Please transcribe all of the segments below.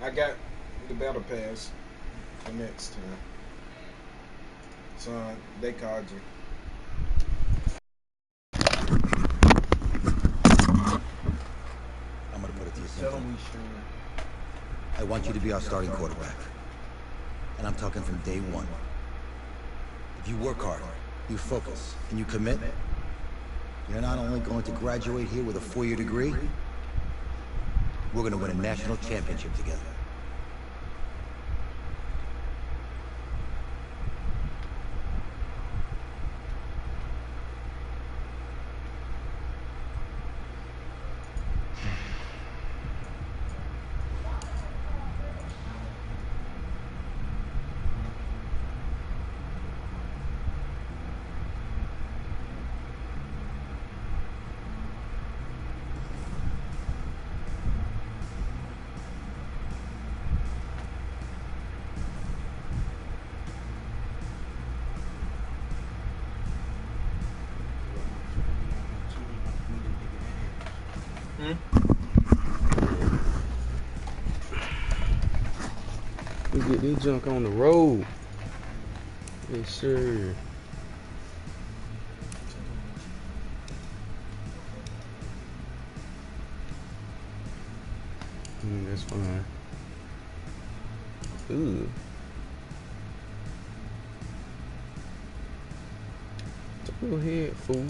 I got the battle pass for next time. So they called you. I'm gonna put it to you Tell simply. them we stream. I want you to be our starting quarterback. And I'm talking from day one. If you work hard, you focus, and you commit, you're not only going to graduate here with a 4-year degree, we're going to win a national championship together. We get this junk on the road. Yes, sir. That's fine. Ooh. Go ahead, fool.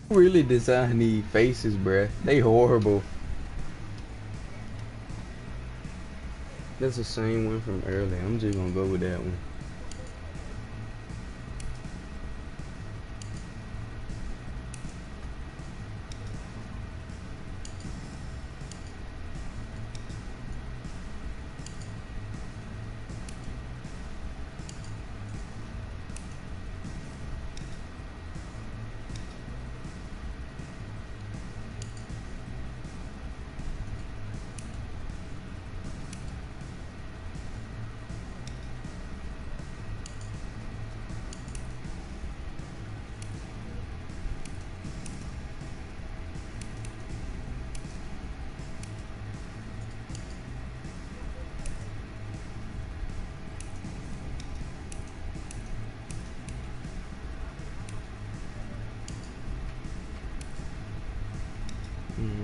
Really design these faces, bruh. They horrible. That's the same one from earlier. I'm just gonna go with that one.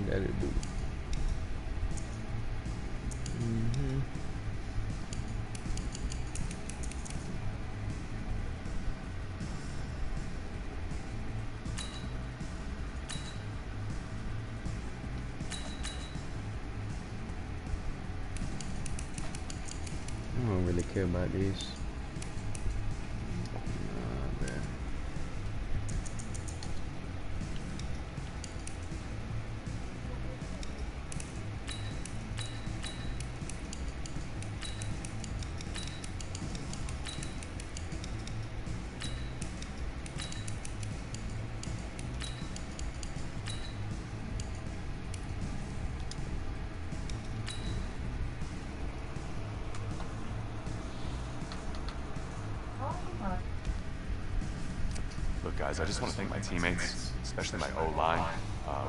That'll do. I don't really care about this. Nah, bruh. Look, guys, I just want to thank my teammates, especially my O-line.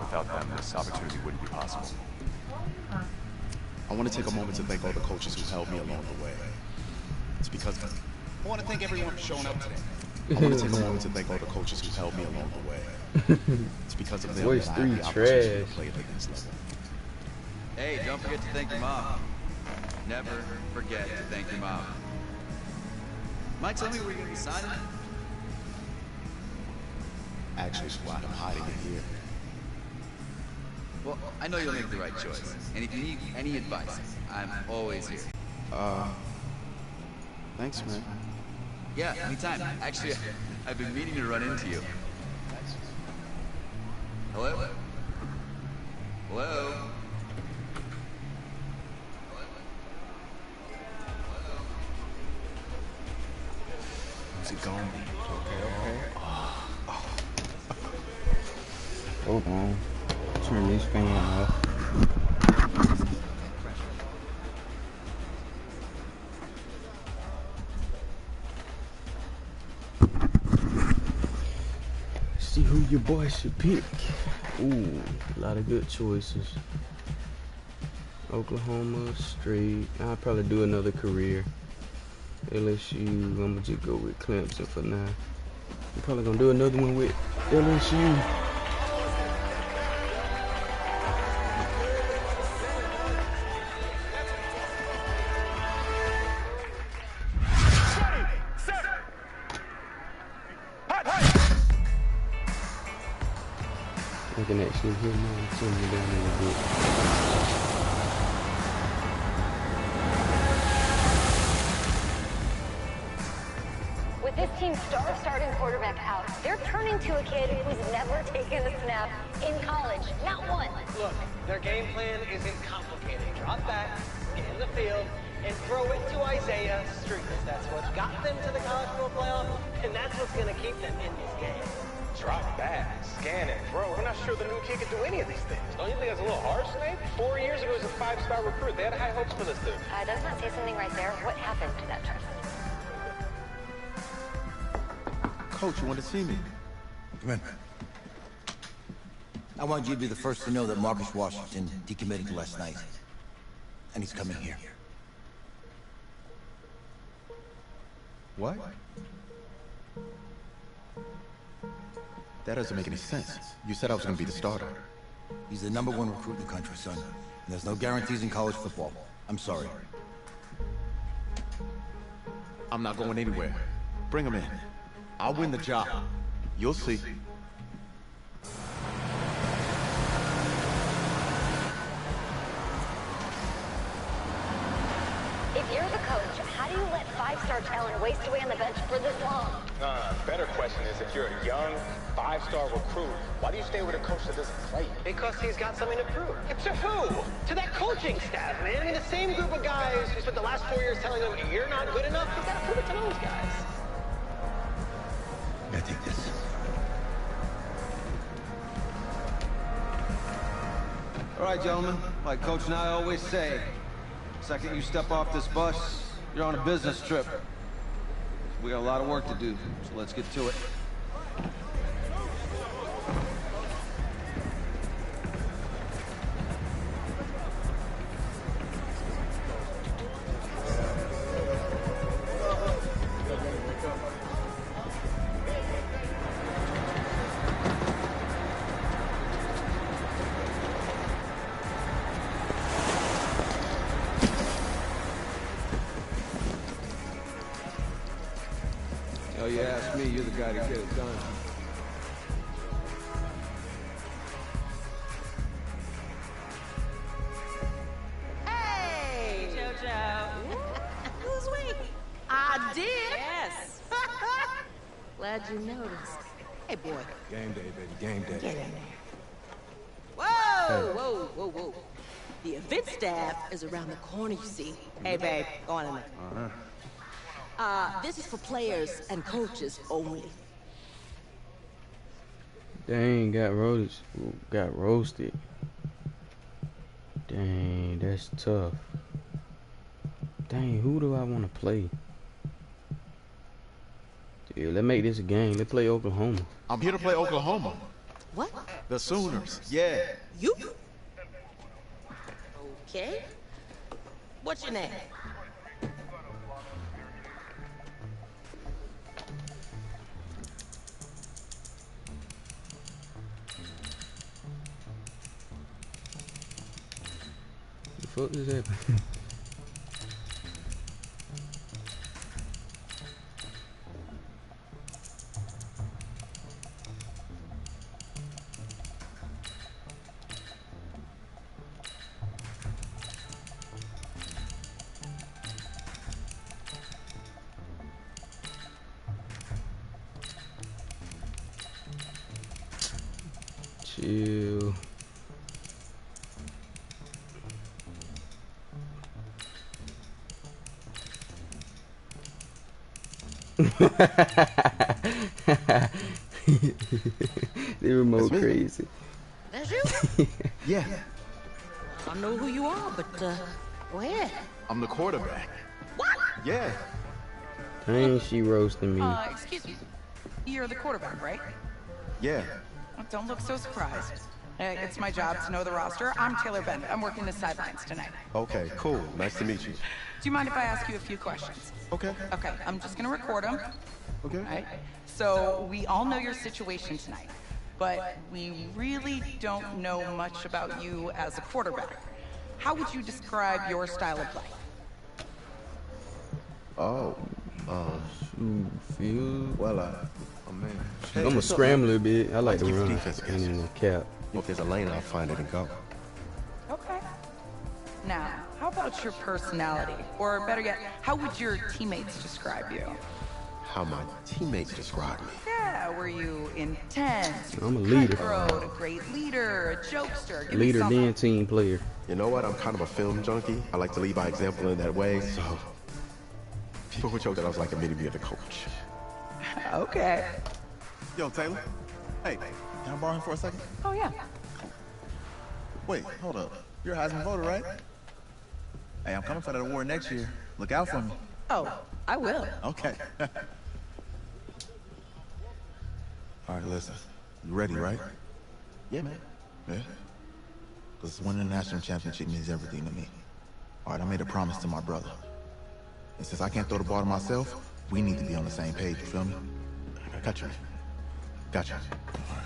Without them, this opportunity wouldn't be possible. I want to take a moment to thank all the coaches who helped me along the way. It's because I want to thank everyone for showing up today. I want to take a moment to thank all the coaches who helped me along the way. It's because of them Voice that I have the 3 opportunity to trash. play at the next level. Hey, don't forget to thank your mom. Never forget to thank your mom. Might tell me where you're going to be signing? Actually, Squad, I'm hiding it here. Well, I know you'll make the right choice. And if you need any advice, I'm always here. Thanks, man. Yeah, anytime. Actually, I've been meaning to run into you. Hello? Hello? Who's it gonna be? Okay. Hold on. Turn this fan off. your boy should pick. Ooh, a lot of good choices. Oklahoma, straight. I'll probably do another career. LSU, I'm gonna just go with Clemson for now. I'm probably gonna do another one with LSU. I can actually hear mine turning down a little bit. With this team's starting quarterback out, they're turning to a kid who's never taken a snap in college. Not one. Look, their game plan isn't complicated. Drop back, get in the field, and throw it to Isaiah Street. That's what got them to the college football playoff, and that's what's going to keep them in this game. Drop back, scan and throw. We're not sure the new kid can do any of these things. Don't you think that's a little harsh, Nate? 4 years ago, he was a 5-star recruit. They had high hopes for this dude. Does not say something right there. What happened to that trust? Coach, you want to see me? Come in. I want you to be the first to know that Marcus Washington decommitted last night. And he's coming here. What? That doesn't make any sense. You said I was going to be the starter. He's the #1 recruit in the country, son. And there's no guarantees in college football. I'm sorry. I'm not going anywhere. Bring him in. I'll win the job. You'll see. If you're the coach, how do you let 5-star talent waste away on the bench for this long? Better question is, if you're a young 5-star recruit, why do you stay with a coach that doesn't play? Because he's got something to prove. To who? To that coaching staff, man. I mean, the same group of guys who spent the last 4 years telling them, you're not good enough. He's got to prove it to those guys. I take this. All right, gentlemen. Like Coach and I always say, second you step off this bus, you're on a business trip. We got a lot of work to do, so let's get to it. Hell, you ask me, you're the guy to get it done. Hey, JoJo. Who's we? I did. Yes. Glad you noticed. Hey, boy. Game day, baby. Game day. Get in there. Whoa, whoa, whoa, whoa. The event staff is around the corner, you see. Hey, babe, go on in there. This is for players and coaches only. Dang, got roasted. Dang, that's tough. Dang, who do I want to play? Dude, let's make this a game. Let's play Oklahoma. I'm here to play Oklahoma. What? The Sooners. Yeah. You? Okay. What's your name? What is that? Chill. The remote crazy. That's you? Yeah. I know who you are, but go ahead. I'm the quarterback. What? Yeah. Dang, she roasting me. Excuse me. You're the quarterback, right? Yeah. don't look so surprised. It's my job to know the roster. I'm Taylor Bennett. I'm working the sidelines tonight. Okay, cool. Nice to meet you. Do you mind if I ask you a few questions? Okay. Okay, I'm just gonna record them. Okay. Right? So, we all know your situation tonight, but we really don't know much about you as a quarterback. How would you describe your style of play? Oh, well, oh man. Hey, I'm a scrambler a bit. I like to keep the run defense and in the cap. If there's a lane, I'll find it and go. Okay. Now, how about your personality? Or better yet, how would your teammates describe you? How my teammates describe me. Yeah, were you intense? I'm a leader. Cutthroat, a great leader, a jokester? Give me Leader, some. then team player. You know what? I'm kind of a film junkie. I like to lead by example in that way, so people would joke that I was like a mini-me the coach. Okay. Yo, Taylor. Hey, can I borrow him for a second? Oh, yeah. Wait, hold up. You're a Heisman voter, right? Hey, I'm coming for that award next year. Look out for me. Oh, I will. Okay. All right, listen. You ready, right? Yeah, man. Yeah? Because winning the national championship means everything to me. All right, I made a promise to my brother. And since I can't throw the ball to myself, we need to be on the same page, you feel me? I got you. Got you. All right.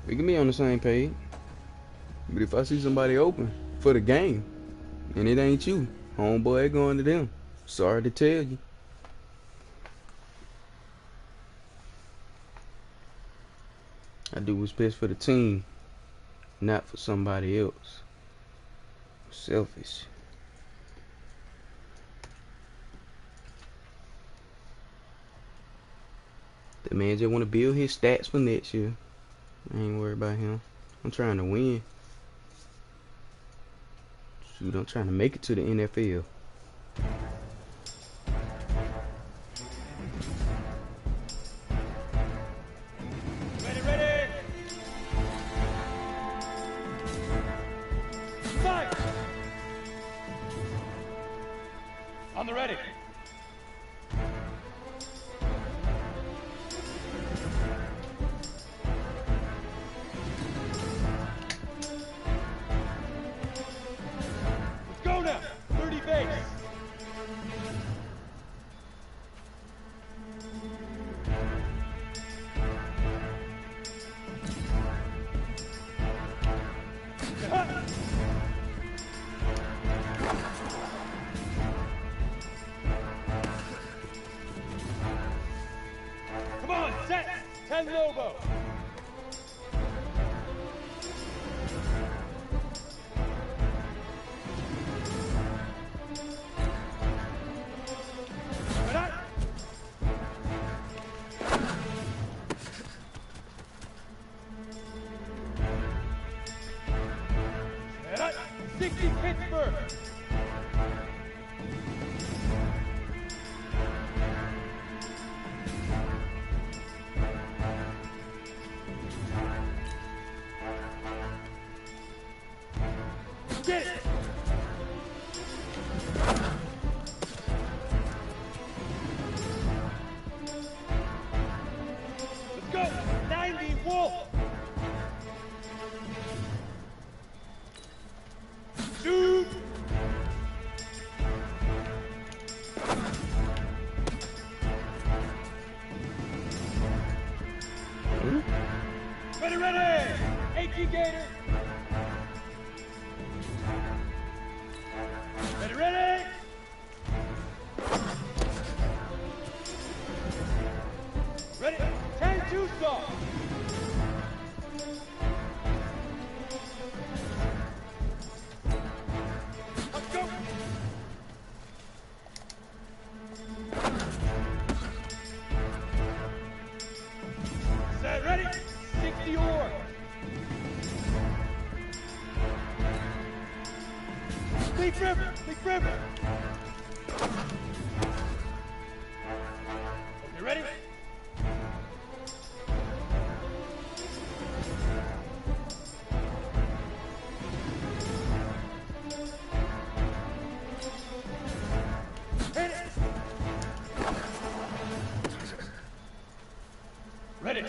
We can be on the same page. But if I see somebody open for the game, and it ain't you, homeboy, going to them. Sorry to tell you. I do what's best for the team, not for somebody else. Selfish. The man just want to build his stats for next year. I ain't worried about him. I'm trying to win. Shoot, I'm trying to make it to the NFL. Ready, ready! Fight! On the ready. Let's go now! 30 base! Come on, set! 10 Lobo! Ready? Ready? 60 Pittsburgh! Get it! Let's go! 90 Wolf! Shoot! Ready, ready! 18 Gator! Ready, ready! Ready? 10 Tucson! Let's go! Set, ready? 60 Orr! Big River! Big River! Okay, ready? Hit it! Ready?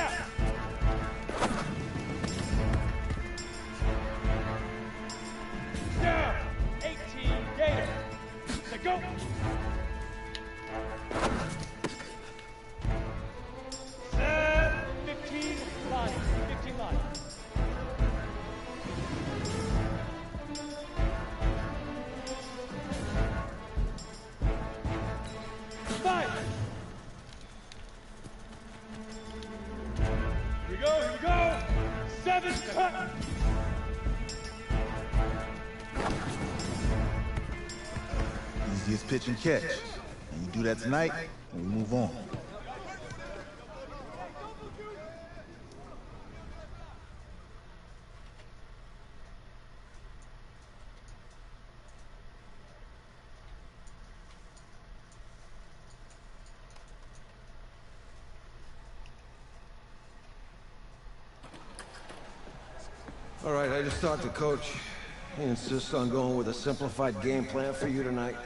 Snap. Down. 18 Gator. Let go. Set. 15 line. 15 line. Five. Here we go, here we go. 7, cut. Easiest pitch and catch. And you do that tonight, and we move on. All right, I just talked to Coach. He insists on going with a simplified game plan for you tonight.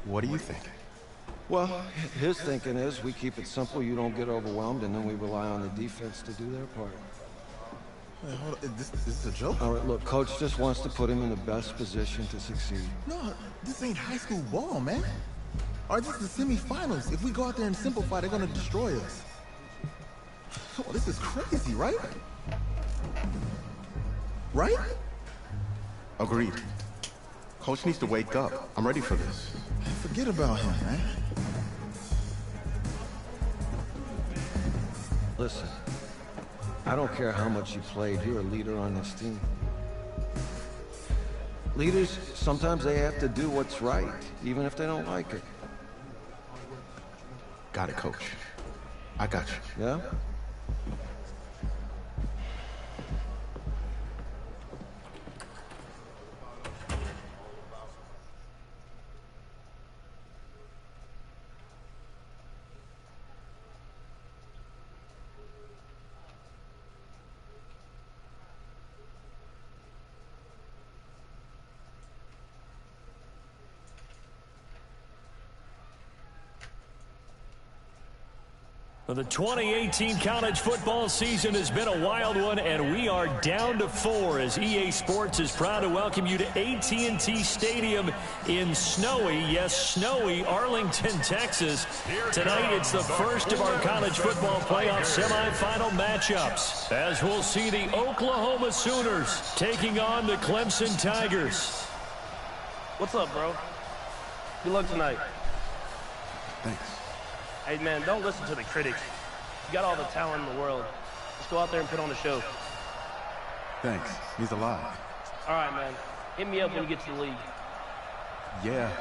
What do you think? Well, his thinking is we keep it simple, you don't get overwhelmed, and then we rely on the defense to do their part. Wait, hold on. Is this a joke? All right, look, Coach just wants to put him in the best position to succeed. No, this ain't high school ball, man. All right, this is the semifinals. If we go out there and simplify, they're gonna destroy us. Oh, this is crazy, right? Right? Agreed. Coach needs to wake up. I'm ready for this. Forget about him, man. Listen, I don't care how much you played, you're a leader on this team. Leaders, sometimes they have to do what's right, even if they don't like it. Got it, Coach. I got you. Yeah? The 2018 college football season has been a wild one, and we are down to 4 as EA Sports is proud to welcome you to AT&T Stadium in snowy, yes, snowy Arlington, Texas. Tonight, it's the first of our college football playoff semifinal matchups, as we'll see the Oklahoma Sooners taking on the Clemson Tigers. What's up, bro? Good luck tonight. Thanks. Hey, man, don't listen to the critics. You got all the talent in the world. Just go out there and put on a show. Thanks. He's alive. All right, man. Hit me up when you get to the league. Yeah.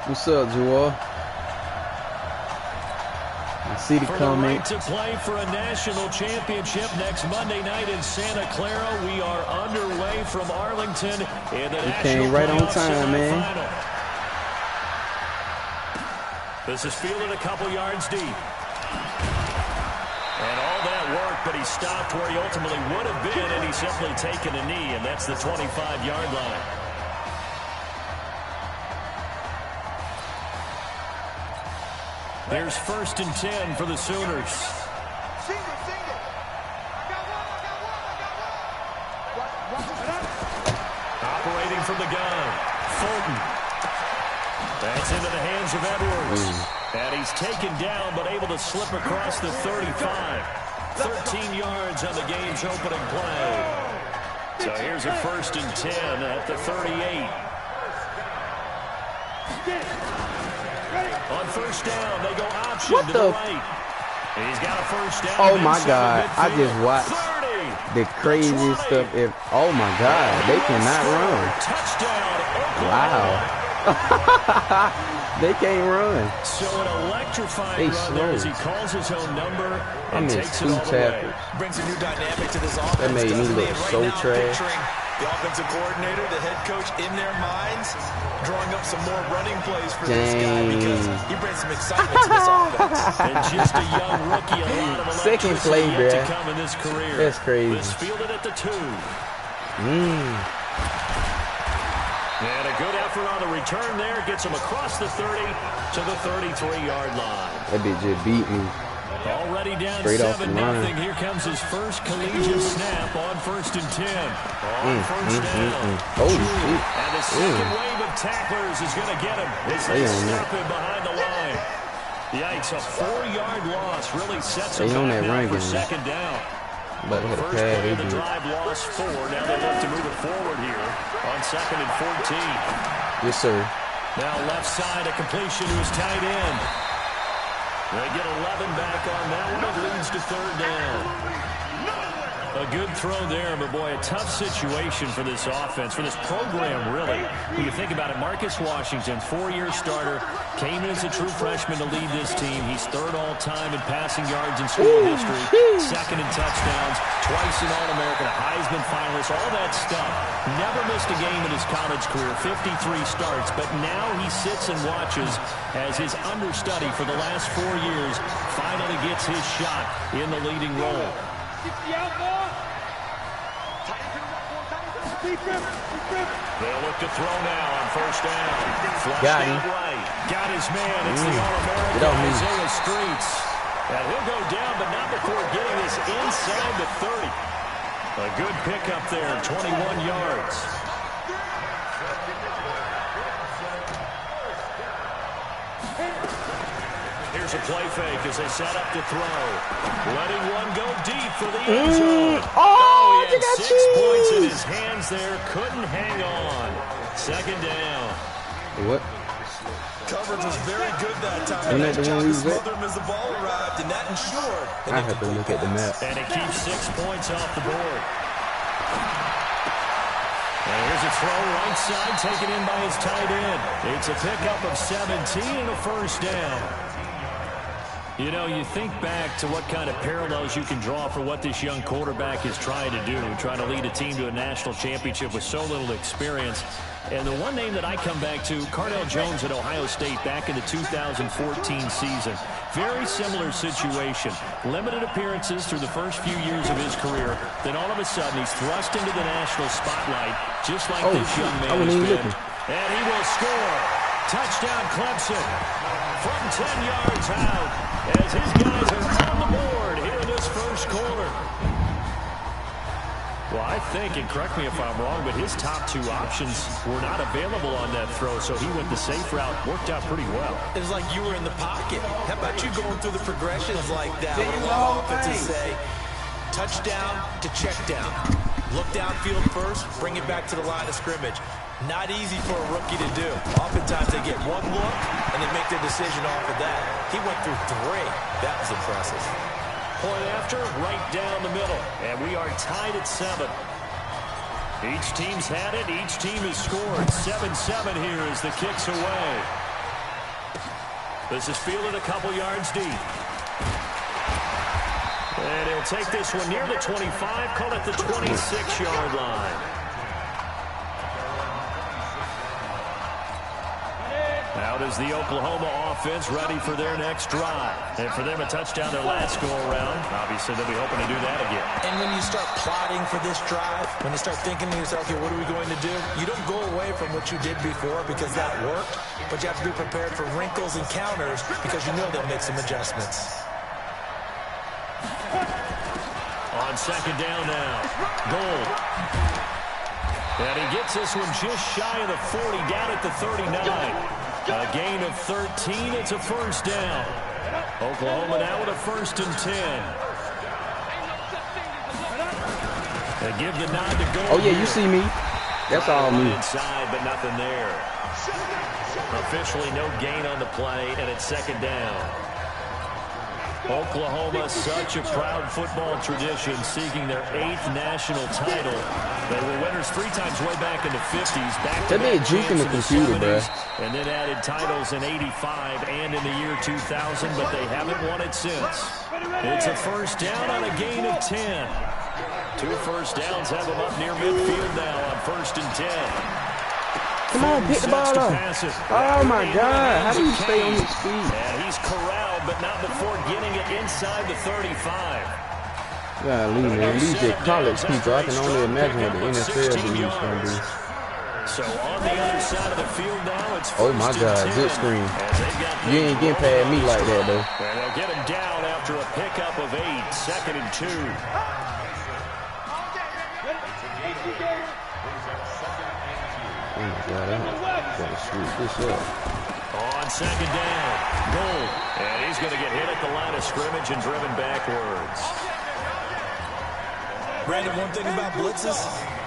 What's up, Joel? I see the comment. To play for a national championship next Monday night in Santa Clara. We are underway from Arlington in the national came right on time, man. This is fielded a couple yards deep. And all that work, but he stopped where he ultimately would have been, and he's simply taken a knee, and that's the 25-yard line. There's 1st and 10 for the Sooners. Operating from the gun, Fulton. That's into the hands of Edwards. And he's taken down, but able to slip across the 35. 13 yards on the game's opening play. So here's a 1st and 10 at the 38. On 1st down, they go option what to the? the right. He's got a 1st down. Oh my God! I just watched the craziest stuff. Oh my God, they cannot run. Touchdown! Wow. They can't run. So an electrifying run there as he calls his own number and takes it all the way. Brings a new dynamic to this offense. That made me look so trash. The offensive coordinator, the head coach in their minds, drawing up some more running plays for this guy because he brings some excitement to this offense. And just a young rookie, a lot of second play, yet to bruh. come in this career. That's crazy. This fielded at the 2. And a good effort on the return there. Gets him across the 30 to the 33-yard line. That bitch just beat me. Already down Straight off the 7-0. line. Here comes his first collegiate snap on 1st and 10. On first down. Oh, shit. And the second wave of tacklers is going to get him as they stop him behind the line. Yikes, a 4-yard loss really sets him back now for second down. But they had a First pad, play of they the did. drive, lost 4. Now they look to move it forward here on 2nd and 14. Yes, sir. Now left side, a completion to his tight end. They get 11 back on that one. It leads to 3rd down. A good throw there, but boy, a tough situation for this offense, for this program, really. When you think about it, Marcus Washington, 4-year starter, came in as a true freshman to lead this team. He's 3rd all-time in passing yards in school history, 2nd in touchdowns, twice an All-American, a Heisman finalist, all that stuff. Never missed a game in his college career, 53 starts, but now he sits and watches as his understudy for the last 4 years finally gets his shot in the leading role. They'll look to throw now on 1st down. Got him. Right. Got his man. It's the All-American Isaiah Streets. And he'll go down, but not before getting this inside the 30. A good pickup there, 21 yards. Here's a play fake as they set up to throw. Letting one go deep for the end zone. Oh, he had 6 points in his hands there. Couldn't hang on. 2nd down. What? Coverage was very good that time. Isn't that the one we was at? Smothered him as the ball arrived, and that ensured. I have to look at the map. And it keeps 6 points off the board. And here's a throw right side taken in by his tight end. It's a pickup of 17 and a 1st down. You know, you think back to what kind of parallels you can draw for what this young quarterback is trying to do, trying to lead a team to a national championship with so little experience. And the one name that I come back to, Cardell Jones at Ohio State back in the 2014 season. Very similar situation. Limited appearances through the first few years of his career. Then all of a sudden, he's thrust into the national spotlight, just like this young man has been. And he will score. Touchdown, Clemson. From 10 yards out, as his guys are on the board here in this first quarter. Well, I think, and correct me if I'm wrong, but his top 2 options were not available on that throw, so he went the safe route. Worked out pretty well. It was like you were in the pocket. How about you going through the progressions like that? What a lot of offenses say. Touchdown to check down. Look downfield first, bring it back to the line of scrimmage. Not easy for a rookie to do. Oftentimes they get one look and they make their decision off of that. He went through 3. That was impressive. Point after, right down the middle. And we are tied at 7. Each team's had it. Each team has scored. 7-7 here as the kick's away. This is fielded a couple yards deep. And he'll take this one near the 25, call it the 26-yard line. Out is the Oklahoma offense ready for their next drive. And for them, a touchdown their last go-around. Obviously, they'll be hoping to do that again. And when you start plotting for this drive, when you start thinking to yourself, okay, what are we going to do? You don't go away from what you did before because that worked, but you have to be prepared for wrinkles and counters because you know they'll make some adjustments. On 2nd down now, Gold. And he gets this one just shy of the 40, down at the 39. A gain of 13, it's a 1st down. Oklahoma now with a 1st and 10. They give the nod to Gold. Oh, yeah, you see me. That's all me. Inside, but nothing there. Officially no gain on the play, and it's 2nd down. Oklahoma, such a proud football tradition, seeking their 8th national title. They were winners 3 times way back in the 50s. That been juking the computer, bro. And then added titles in 85 and in the year 2000, but they haven't won it since. It's a 1st down on a gain of 10. 2 first downs have them up near midfield now on 1st and 10. Come on, pick the ball up. Oh, my God. How do you stay on his feet? And he's corralled, but not before getting it inside the 35. Golly, man. These are college people. I can only imagine what the NFL dudes going to do. So on the other side of the field now, it's oh my God, good screen. You ain't getting past me like that though. And they'll get him down after a pickup of 8, 2nd and 2. Oh my God, I'm gonna shoot this up. On 2nd down, Gold. And he's going to get hit at the line of scrimmage and driven backwards. Brandon, one thing about blitzes,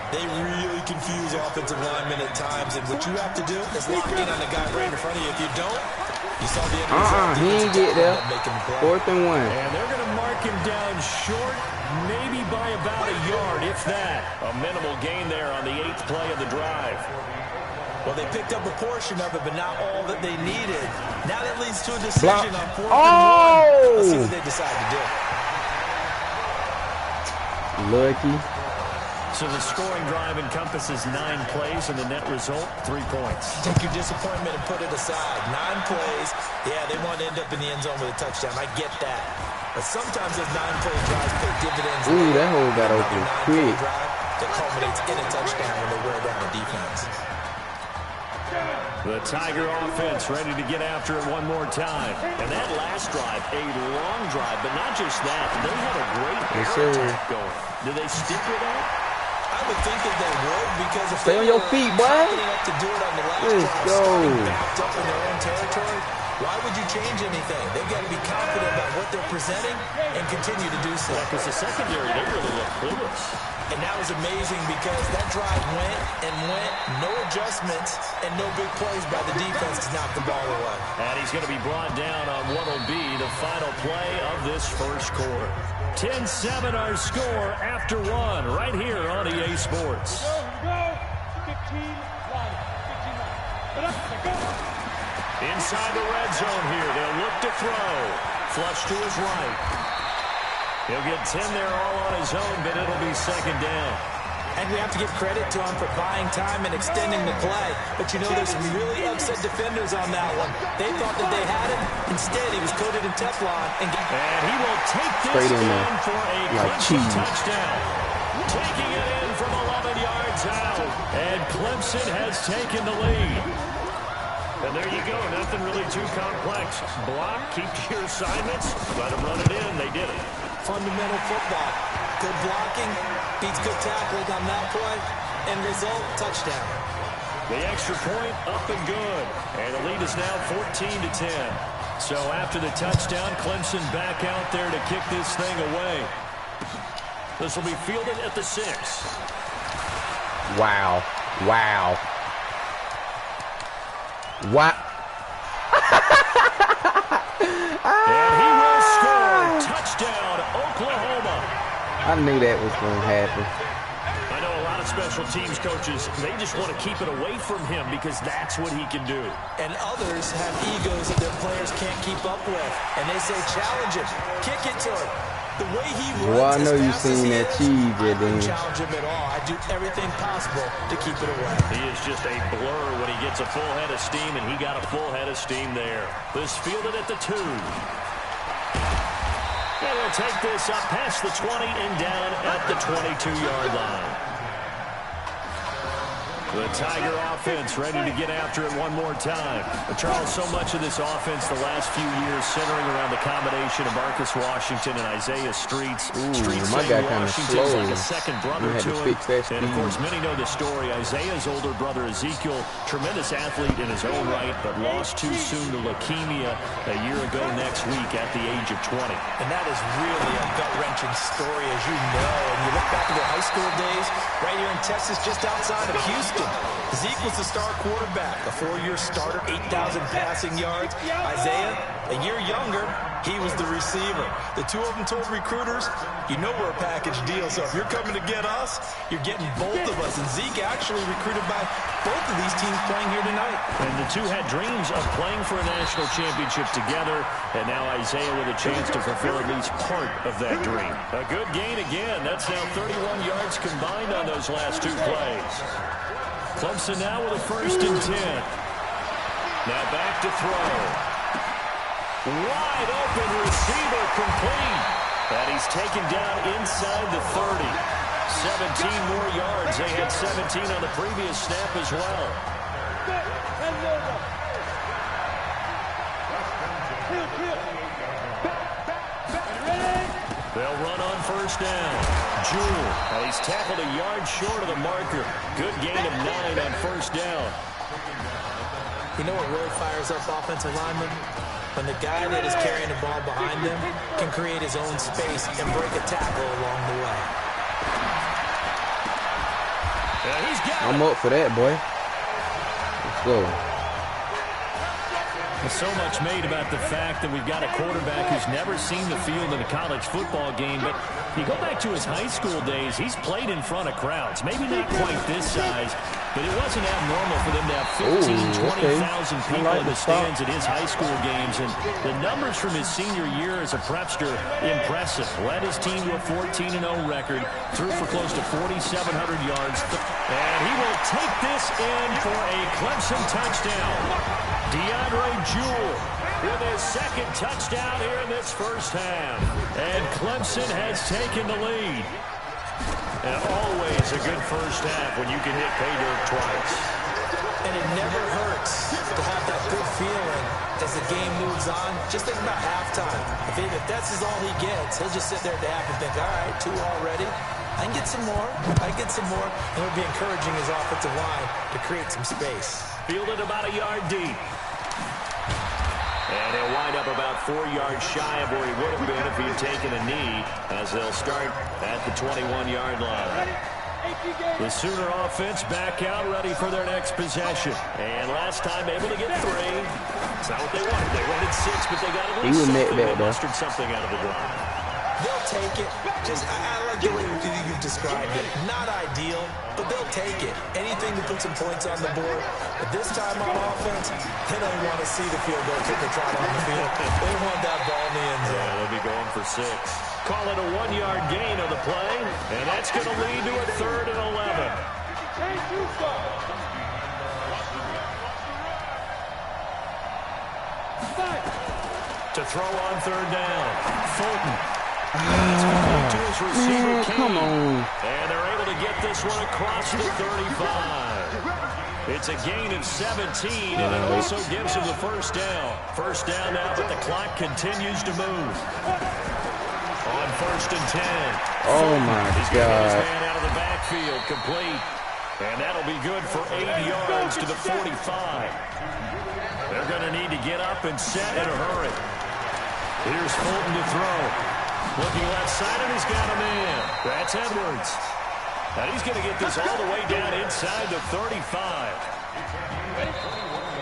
they really confuse offensive linemen at times, and what you have to do is lock in on the guy right in front of you. If you don't, you saw the end result. He ain't get there. 4th and 1. And they're going to mark him down short, maybe by about a yard, if that. A minimal gain there on the 8th play of the drive. Well, they picked up a portion of it, but not all that they needed. Now that leads to a decision on 4th and 1. Let's see what they decide to do. Lucky. So the scoring drive encompasses 9 plays, and the net result, 3 points. Take your disappointment and put it aside. 9 plays. Yeah, they want to end up in the end zone with a touchdown. I get that. But sometimes those 9-play drives pay dividends. Ooh, that hole got open quick. That culminates in a touchdown when they wear down the defense. The Tiger offense ready to get after it one more time. And that last drive, a long drive, but not just that. They had a great air attack going. Do they stick with that? I would think that they would, because if stay on your feet, boy. Enough to do it on the last let's drive, go. Backed up in their own territory, why would you change anything? They've got to be confident about what they're presenting and continue to do so. Because the secondary, they really look clueless. And that was amazing because that drive went and went, no adjustments, and no big plays by the defense to knock the ball away. And he's going to be brought down on what will be the final play of this first quarter. 10-7 our score after 1 right here on EA Sports. Inside the red zone here, they'll look to throw. Flush to his right. He'll get 10 there all on his own, but it'll be 2nd down. And we have to give credit to him for buying time and extending the play. But you know, there's some really upset defenders on that one. They thought that they had him. Instead, he was coated in Teflon. And he will take this in for a Clemson touchdown. Taking it in from 11 yards out. And Clemson has taken the lead. And there you go. Nothing really too complex. Block, keep to your assignments. Let them run it in. They did it. Fundamental football. Good blocking beats good tackling on that play. End result, touchdown. The extra point up and good. And the lead is now 14-10. So after the touchdown, Clemson back out there to kick this thing away. This will be fielded at the 6. Wow. Wow. What? And he will score. Touchdown, Oklahoma. I knew that was going to happen. I know a lot of special teams coaches, they just want to keep it away from him because that's what he can do. And others have egos that their players can't keep up with. And they say, challenge him. Kick it to him. The way he runs, well, I know you've seen that cheese, I don't challenge him at all. I do everything possible to keep it away. He is just a blur when he gets a full head of steam, and he got a full head of steam there. This fielded at the 2. And we'll take this up past the 20 and down at the 22-yard line. The Tiger offense ready to get after it one more time. But Charles, so much of this offense the last few years centering around the combination of Marcus Washington and Isaiah Streets. Streets my guy kind of slow. like a second brother to him. And of course, many know the story. Isaiah's older brother Ezekiel, tremendous athlete in his own right, but lost too soon to leukemia a year ago next week at the age of 20. And that is really a gut-wrenching story, as you know. And you look back to their high school days, right here in Texas, just outside of Houston. Zeke was the star quarterback, a 4-year starter, 8,000 passing yards. Isaiah, a year younger, he was the receiver. The two of them told recruiters, you know we're a package deal, so if you're coming to get us, you're getting both of us. And Zeke actually recruited by both of these teams playing here tonight. And the two had dreams of playing for a national championship together, and now Isaiah with a chance to fulfill at least part of that dream. A good gain again. That's now 31 yards combined on those last 2 plays. Clemson now with a 1st and 10. Now back to throw. Wide open receiver complete. And he's taken down inside the 30. 17 more yards. They had 17 on the previous snap as well. They'll run on first down. Jewell, he's tackled a yard short of the marker. Good gain of 9 on first down. You know what really fires up offensive linemen? When the guy that is carrying the ball behind them can create his own space and break a tackle along the way. I'm up for that, boy. Let's go. So much made about the fact that we've got a quarterback who's never seen the field in a college football game, but if you go back to his high school days, he's played in front of crowds. Maybe not quite this size, but it wasn't abnormal for them to have 15,000, 20,000 people in the stands at his high school games, and the numbers from his senior year as a prepster, impressive. Led his team to a 14-0 record, threw for close to 4,700 yards, and he will take this in for a Clemson touchdown. DeAndre Jewell with his second touchdown here in this first half. And Clemson has taken the lead. And always a good first half when you can hit pay dirt twice. And it never hurts to have that good feeling as the game moves on. Just think about halftime. If that's all he gets, he'll just sit there at the half and think, all right, 2 already. I can get some more. I can get some more. And it'll be encouraging his offensive line to create some space. Fielded about a yard deep. And he'll wind up about 4 yards shy of where he would have been if he had taken a knee, as they'll start at the 21-yard line. The Sooner offense back out, ready for their next possession. And last time able to get 3. It's not what they wanted. They wanted 6, but they got at least something. They mustered something out of the drive. They'll take it. I like the way you've described it. Not ideal, but they'll take it. Anything to put some points on the board. But this time on offense, they don't want to see the field goal kicker trot on the field. They want that ball in the end zone. Yeah, they'll be going for 6. Call it a 1-yard gain on the play, and that's going to lead to a 3rd and 11. To throw on 3rd down, Fulton. To his receiver, come on. And they're able to get this one across the 35. It's a gain of 17, and it also gives him the first down. First down now, but the clock continues to move. On 1st and 10. Oh, my He's God. got his man out of the backfield, complete. And that'll be good for 8 yards to the 45. They're going to need to get up and set in a hurry. Here's Fulton to throw. Looking left side, and he's got a man. That's Edwards. And he's going to get this all the way down inside the 35.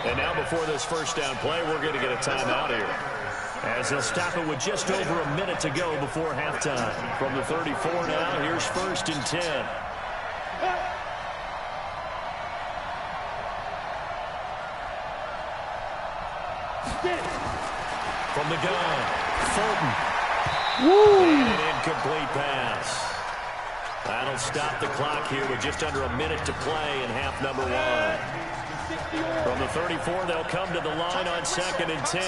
And now before this first down play, we're going to get a timeout here, as they'll stop it with just over a minute to go before halftime. From the 34 now, here's 1st and 10. From the gun, Fulton. And an incomplete pass. That'll stop the clock here with just under a minute to play in half number 1. From the 34, they'll come to the line on 2nd and 10.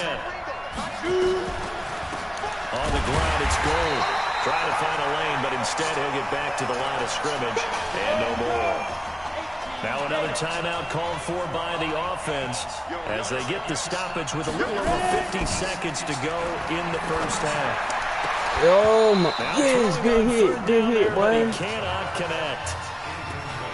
On the ground, it's Gold. Trying to find a lane, but instead he'll get back to the line of scrimmage, and no more. Now another timeout called for by the offense as they get the stoppage with a little over 50 seconds to go in the first half. Oh, my. Yes, good hit, boy. He cannot connect.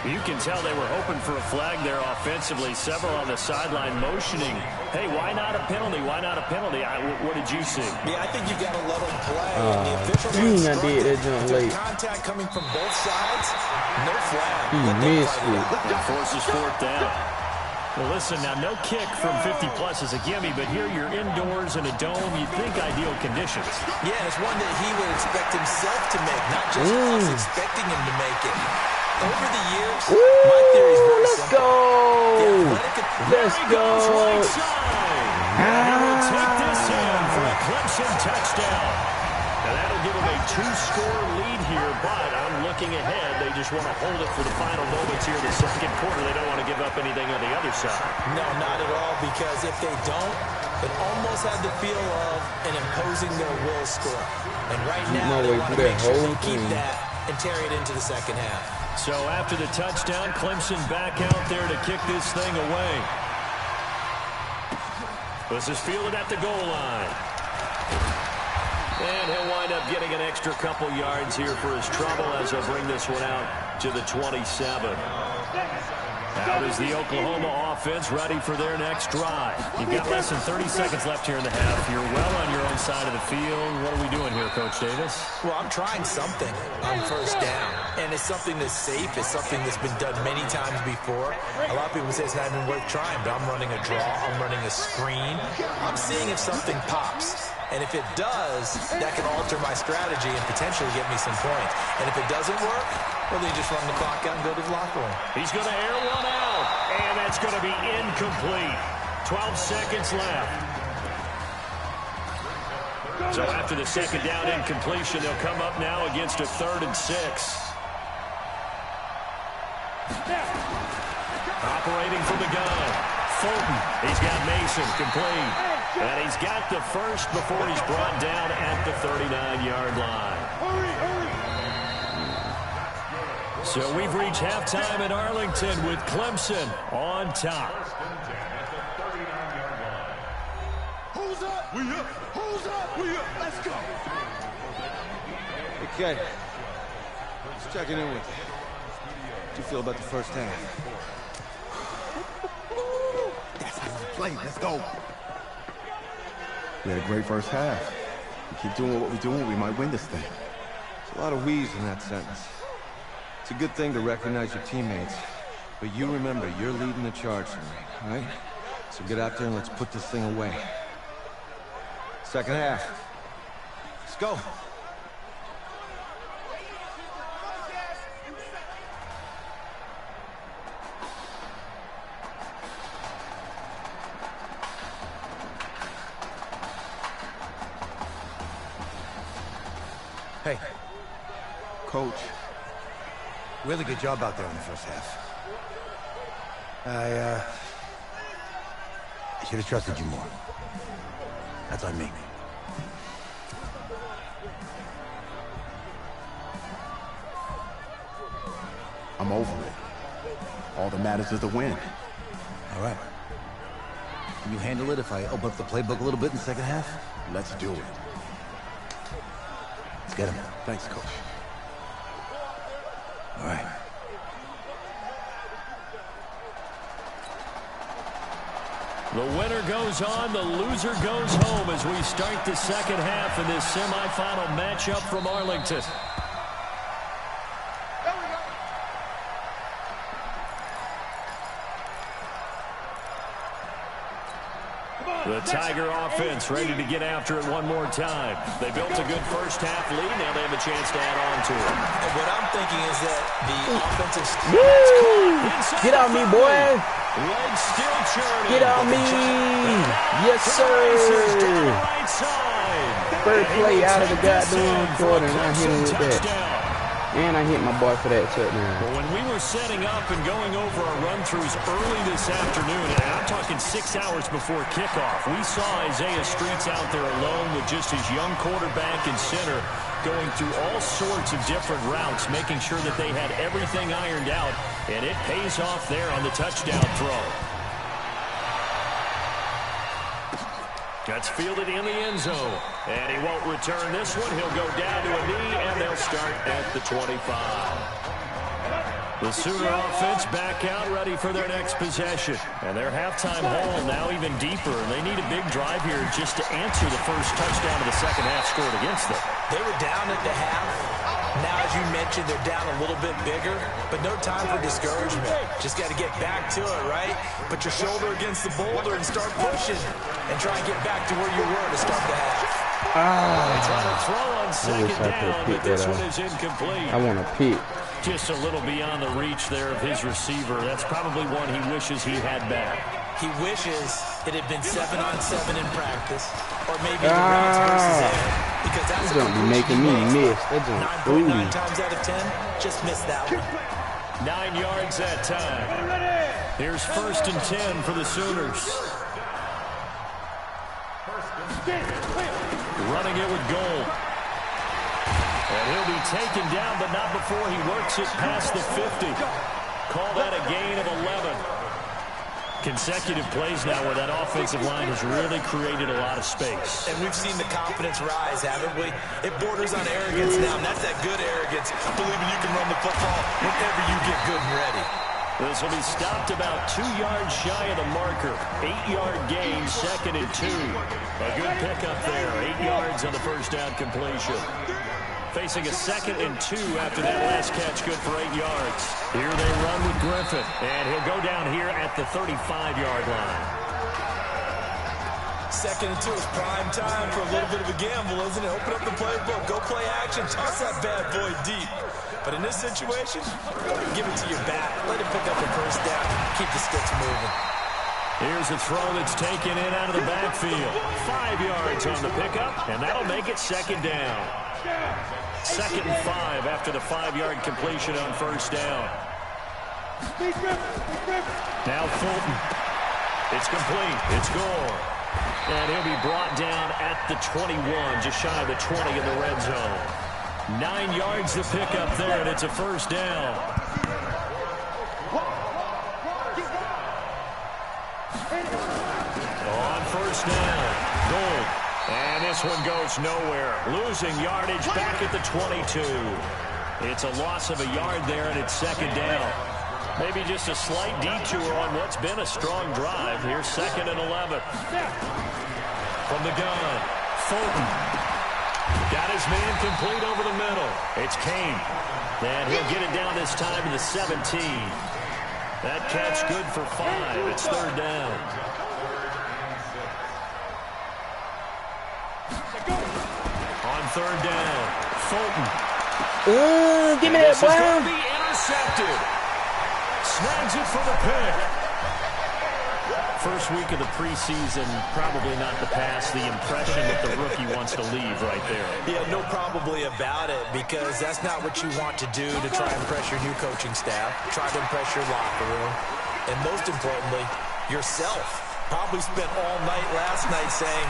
You can tell they were hoping for a flag there offensively. Several on the sideline motioning, hey, why not a penalty? Why not a penalty? What did you see? Yeah, I think you got to let them play. The officials dang, I did that jump late. Contact coming from both sides, no flag. He missed it. That forces 4th down. Well, listen, now no kick from 50-plus is a gimme, but here you're indoors in a dome. You'd think ideal conditions. Yeah, it's one that he would expect himself to make, not just us expecting him to make it. Over the years, my theory is very simple. Let's go. And he will take this in for a Clemson touchdown. And that'll give them a 2-score lead here, but I'm looking ahead. They just want to hold it for the final moments here in the 2nd quarter. They don't want to give up anything on the other side. No, not at all, because if they don't, it almost had the feel of an imposing their will score. And right now, they want to make sure they keep that and carry it into the second half. So after the touchdown, Clemson back out there to kick this thing away. This is fielded at the goal line. And he'll wind up getting an extra couple yards here for his trouble as he'll bring this one out to the 27. Out is the Oklahoma offense ready for their next drive. You've got less than 30 seconds left here in the half. You're well on your own side of the field. What are we doing here, Coach Davis? Well, I'm trying something on first down. And it's something that's safe. It's something that's been done many times before. A lot of people say it's not even worth trying, but I'm running a draw. I'm running a screen. I'm seeing if something pops. And if it does, that can alter my strategy and potentially get me some points. And if it doesn't work, well, then you just run the clock out and go to the locker room. He's going to air one out, and that's going to be incomplete. 12 seconds left. So after the second down incompletion, they'll come up now against a 3rd and 6. Operating from the gun. Fulton, he's got Mason complete. And he's got the first before he's brought down at the 39-yard line. So we've reached halftime at Arlington with Clemson on top. Who's up? We up. Who's up? We up. Let's go. Okay. Just checking in with you. How do you feel about the first half? That's how you play. Let's go. We had a great first half. We keep doing what we're doing, we might win this thing. There's a lot of we's in that sentence. It's a good thing to recognize your teammates, but you remember, you're leading the charge tonight, all right? So get out there and let's put this thing away. Second half. Let's go. Hey. Coach. Really good job out there in the first half. I should have trusted you more. That's on me. I'm over it. All that matters is the win. All right. Can you handle it if I open up the playbook a little bit in the second half? Let's do it. Let's get him. Thanks, Coach. All right. The winner goes on, the loser goes home as we start the second half in this semifinal matchup from Arlington. The Tiger offense ready to get after it one more time. They built a good first half lead. Now they have a chance to add on to it. And what I'm thinking is that the offensive... Get on me, boy. Legs still churning. Get on me. Yes, sir. Third play out of the goddamn quarter, and I hit him with that. And I hit my boy for that touchdown. Well, when we were setting up and going over our run-throughs early this afternoon, and I'm talking 6 hours before kickoff, we saw Isaiah Streets out there alone with just his young quarterback and center going through all sorts of different routes, making sure that they had everything ironed out, and it pays off there on the touchdown throw. That's fielded in the end zone. And he won't return this one. He'll go down to a knee, and they'll start at the 25. The Sooner offense back out, ready for their next possession. And their halftime haul now even deeper. And they need a big drive here just to answer the first touchdown of the second half scored against them. They were down at the half. Now, as you mentioned, they're down a little bit bigger, but no time for discouragement. Just got to get back to it, right? Put your shoulder against the boulder and start pushing and try and get back to where you were to start the half. They try to throw on second down, but this one is incomplete. I want to pick. Just a little beyond the reach there of his receiver. That's probably one he wishes he had back. He wishes it had been 7-on-7 in practice, or maybe the routes versus air, because that's going to be making me miss. That's 9.9 times out of 10, just missed that one. 9 yards that time. Here's 1st and 10 for the Sooners. Running it with Gold. And he'll be taken down, but not before he works it past the 50. Call that a gain of 11. Consecutive plays now where that offensive line has really created a lot of space. And we've seen the confidence rise, haven't we? It borders on arrogance now, and that's that good arrogance, believing you can run the football whenever you get good and ready. This will be stopped about 2 yards shy of the marker. 8-yard gain, 2nd and 2. A good pickup there, 8 yards on the first down completion. Facing a 2nd and 2 after that last catch, good for 8 yards. Here they run with Griffin, and he'll go down here at the 35-yard line. 2nd and 2 is prime time for a little bit of a gamble, isn't it? Open up the playbook, go play action, toss that bad boy deep. But in this situation, give it to your back. Let him pick up the first down. Keep the sticks moving. Here's a throw that's taken in out of the backfield. 5 yards on the pickup, and that'll make it 2nd down. 2nd and 5 after the 5-yard completion on first down. Now Fulton. It's complete. It's gone. And he'll be brought down at the 21, just shy of the 20 in the red zone. 9 yards to pick up there, and it's a first down. On first down, Gold. And this one goes nowhere. Losing yardage back at the 22. It's a loss of a yard there, and it's 2nd down. Maybe just a slight detour on what's been a strong drive. Here's 2nd and 11. From the gun, Fulton. Got his man complete over the middle. It's Kane. And he'll get it down this time to the 17. That catch good for 5. It's 3rd down. On 3rd down, Fulton. Give me that ball. This is going to ball. be intercepted. Snags it for the pick. First week of the preseason, probably not the pass, the impression that the rookie wants to leave right there. Yeah, no probably about it, because that's not what you want to do to try and impress your new coaching staff, try to impress your locker room, and most importantly, yourself. Probably spent all night last night saying,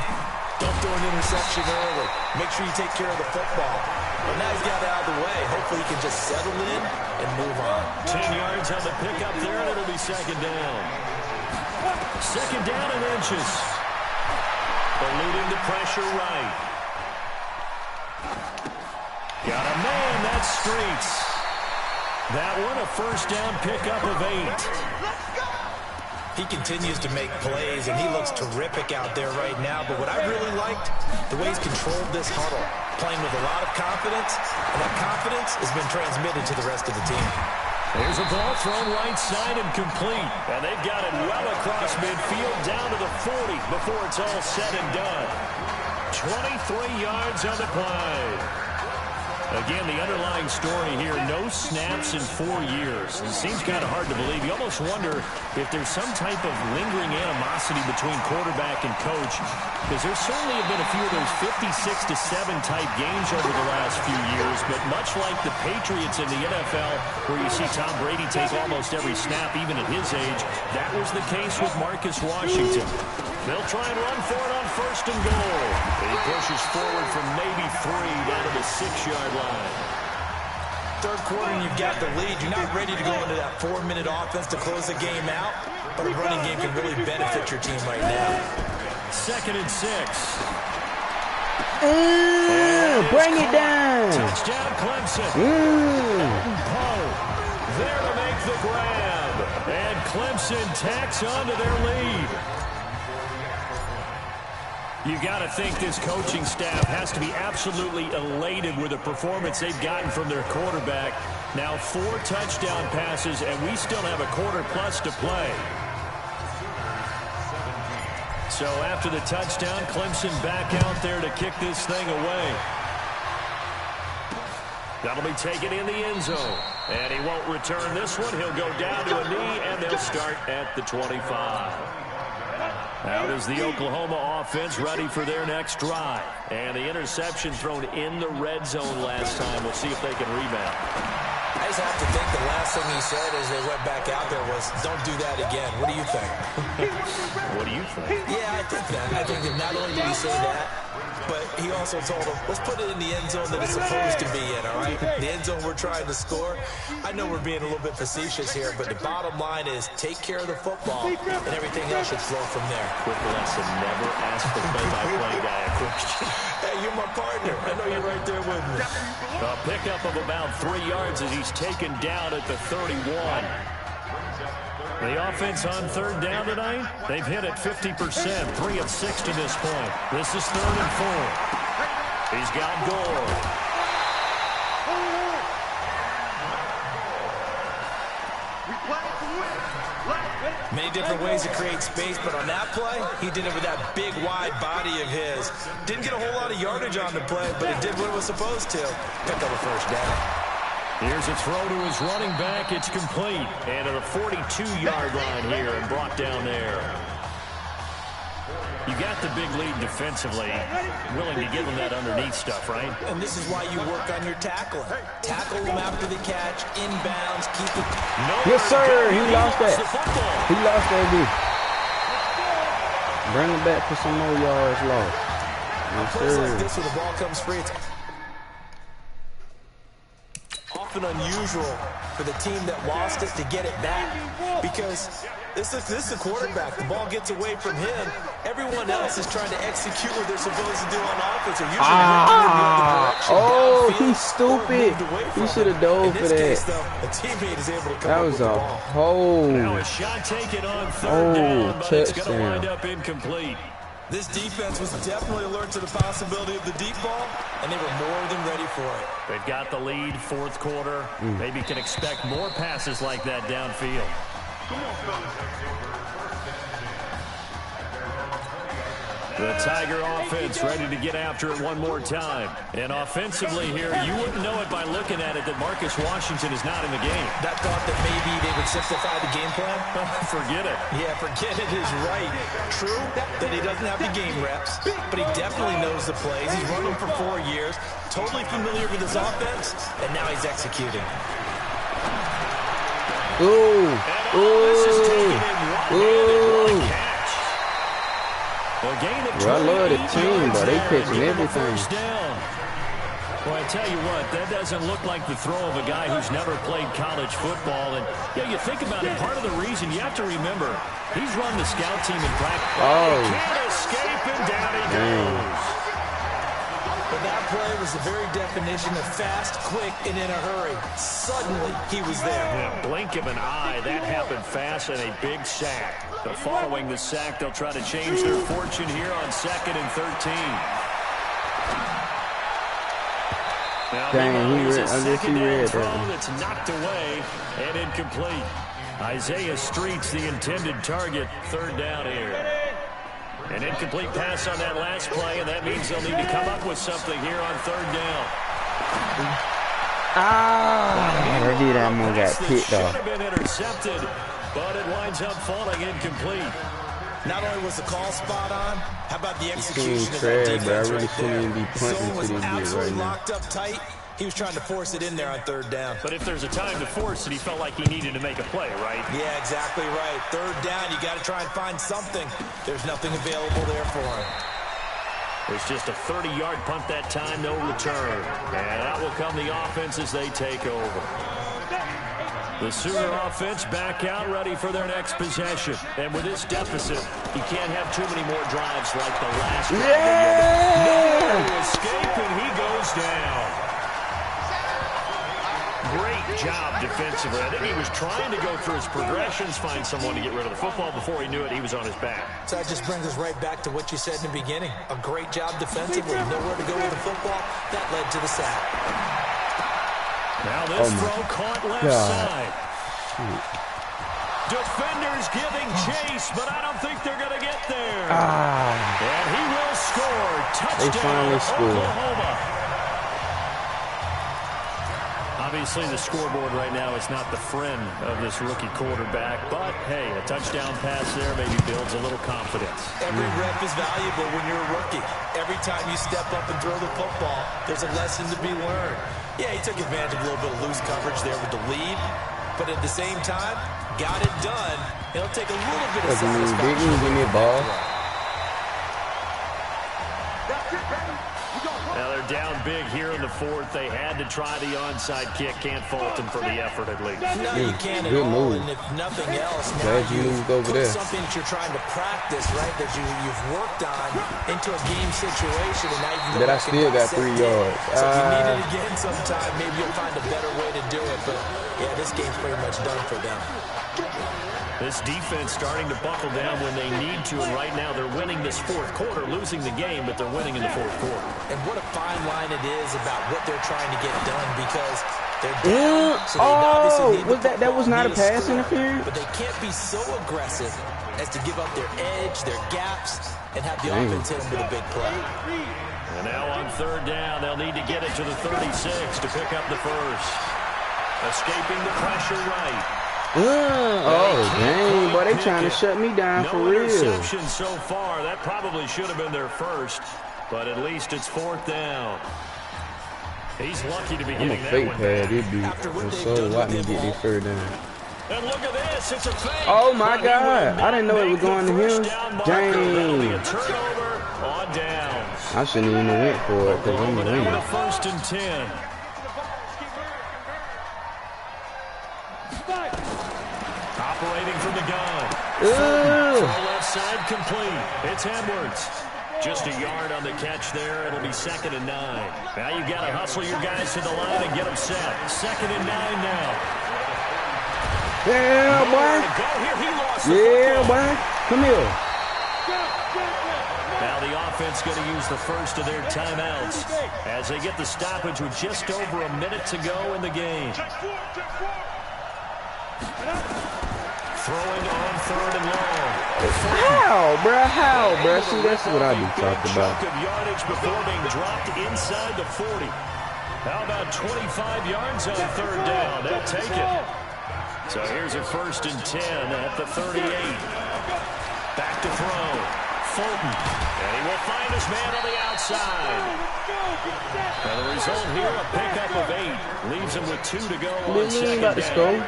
don't throw an interception early. Make sure you take care of the football. But now he's got it out of the way. Hopefully he can just settle in and move on. 10 yards on the pickup there, and it'll be 2nd down. 2nd down and inches. Eluding the pressure right. Got a man, that's Streets. That one a first down pickup of 8. He continues to make plays, and he looks terrific out there right now. But what I really liked, the way he's controlled this huddle, playing with a lot of confidence, and that confidence has been transmitted to the rest of the team. There's a ball thrown right side and complete. And they've got it well across midfield down to the 40 before it's all said and done. 23 yards on the play. Again, the underlying story here, no snaps in 4 years. It seems kind of hard to believe. You almost wonder if there's some type of lingering animosity between quarterback and coach, because there certainly have been a few of those 56-7 type games over the last few years, but much like the Patriots in the NFL, where you see Tom Brady take almost every snap, even at his age, that was the case with Marcus Washington. They'll try and run for it on 1st and goal. He pushes forward from maybe 3 down to the 6-yard line. 3rd quarter and you've got the lead. You're not ready to go into that 4-minute offense to close the game out, but a running game can really benefit your team right now. 2nd and 6. Bring it down. Touchdown Clemson. Poe there to make the grab. And Clemson tacks on to their lead. You got to think this coaching staff has to be absolutely elated with the performance they've gotten from their quarterback. Now 4 touchdown passes, and we still have a quarter plus to play. So after the touchdown, Clemson back out there to kick this thing away. That'll be taken in the end zone. And he won't return this one. He'll go down to a knee, and they'll start at the 25. Out is the Oklahoma offense ready for their next drive. And the interception thrown in the red zone last time. We'll see if they can rebound. I just have to think the last thing he said as they went back out there was, don't do that again. What do you think? What do you think? Yeah, I think that. I think that not only did he say that, but he also told him, let's put it in the end zone that it's supposed to be in, all right? The end zone we're trying to score. I know we're being a little bit facetious here, but the bottom line is take care of the football, and everything else should flow from there. Quick lesson, never ask the play-by-play guy a question. Hey, you're my partner. I know you're right there with me. A pickup of about 3 yards as he's taken down at the 31. The offense on third down tonight, they've hit it 50%, 3 of 6 to this point. This is 3rd and 4. He's got Gore. Many different ways to create space, but on that play, he did it with that big, wide body of his. Didn't get a whole lot of yardage on the play, but it did what it was supposed to. Picked up a first down. Here's a throw to his running back. It's complete. And to the 42-yard line here and brought down there. You got the big lead defensively. Willing to give him that underneath stuff, right? And this is why you work on your tackling. Tackle him after the catch, inbounds, keep it. Yes, sir. He lost that. He lost that, dude. Bring it back for some more yards lost. Yes, sir. Like this, where the ball comes free, it's often unusual for the team that lost it to get it back, because this is a quarterback. The ball gets away from him. Everyone else is trying to execute what they're supposed to do on offense. Oh, he's stupid. He should have dove for that. Case, though, a teammate is able to come that was a whole. Now a shot taken on third down, but it's going to wind up incomplete. This defense was definitely alert to the possibility of the deep ball, and they were more than ready for it. They've got the lead, 4th quarter. Maybe can expect more passes like that downfield. The Tiger offense ready to get after it one more time. And offensively here, you wouldn't know it by looking at it that Marcus Washington is not in the game. That thought that maybe they would simplify the game plan? Forget it. Yeah, forget it is right. True that he doesn't have the game reps, but he definitely knows the plays. He's run them for 4 years, totally familiar with his offense, and now he's executing. Ooh. Ooh. Well, I love the team, but they catching everything. Well, I tell you what, that doesn't look like the throw of a guy who's never played college football. And yeah, you think about it, part of the reason you have to remember, he's run the scout team in practice. Oh. He can't escape, and down he goes. But that play was the very definition of fast, quick, and in a hurry. Suddenly, he was there. Yeah, blink of an eye, that happened fast, and a big sack. But following the sack, they'll try to change their fortune here on 2nd and 13. Now, dang, he read throw that. That's knocked away and incomplete. Isaiah Street's the intended target. 3rd down here. An incomplete pass on that last play, and that means they'll need to come up with something here on 3rd down. That dude almost got picked off. Should have been intercepted, but it winds up falling incomplete. Not only was the call spot on, how about the execution of trash, that defense but I really right shouldn't even be there? punting Zone to was this dude absolutely right now. locked up tight. He was trying to force it in there on 3rd down. But if there's a time to force it, he felt like he needed to make a play, right? Yeah, exactly right. 3rd down, you got to try and find something. There's nothing available there for him. It's just a 30-yard punt that time, no return. And out will come the offense as they take over. The Sooner offense back out, ready for their next possession. And with this deficit, you can't have too many more drives like the last one. No escape, and he goes down. Great job defensively. I think he was trying to go through his progressions, find someone to get rid of the football. Before he knew it, he was on his back. So that just brings us right back to what you said in the beginning. A great job defensively. Nowhere to go with the football. That led to the sack. Now this throw caught left side. Defenders giving chase, but I don't think they're going to get there. And he will score. Touchdown, they finally scored. Oklahoma. Obviously, the scoreboard right now is not the friend of this rookie quarterback, but, hey, a touchdown pass there maybe builds a little confidence. Every rep is valuable when you're a rookie. Every time you step up and throw the football, there's a lesson to be learned. Yeah, he took advantage of a little bit of loose coverage there with the lead, but at the same time, got it done. It'll take a little bit of satisfaction. Give me a ball. That's it, baby. down big here in the fourth. They had to try the onside kick. Can't fault them for the effort, at least. No, you can't at Good all. move. And if nothing else, now Glad you moved over put there. something that you're trying to practice, right, that you've worked on into a game situation. And now you can go But I back still and got dissect 3 it. yards. So if you need it again sometime, maybe you'll find a better way to do it. But, yeah, this game's pretty much done for them. This defense starting to buckle down when they need to, and right now they're winning this fourth quarter, losing the game, but they're winning in the fourth quarter. And what a fine line it is about what they're trying to get done, because they're down, so they obviously need to that was not a pass score, interference? but they can't be so aggressive as to give up their edge, their gaps, and have the offense hit them with a big play. And now on third down, they'll need to get it to the 36 to pick up the first. Escaping the pressure right. Oh, dang, boy, they trying to shut me down for real. No interception so far. That probably should have been their first, but at least it's fourth down. He's lucky to be getting that one back. So watch me get this third down. And look at this, it's a fake. Oh my God, I didn't know it was going to him. Dang. Turnover on downs. I shouldn't even have went for it because I'm winning. First and 10. Operating from the gun. Throw left side complete. It's Edwards. Just a yard on the catch there. It'll be 2nd and 9. Now you've got to hustle your guys to the line and get them set. 2nd and 9 now. Yeah, boy. Yeah, boy. Come here. Now the offense going to use the first of their timeouts as they get the stoppage with just over a minute to go in the game. Throwing on 3rd and long. How, bruh? See, that's what I be talking about. Chunk of yardage before being dropped inside the 40. How about 25 yards on 3rd down? They'll take it. So here's a 1st and 10 at the 38. Back to throw. Fulton. And he will find his man on the outside. And the result here, a pickup of 8. Leaves him with 2 to go on 2nd down.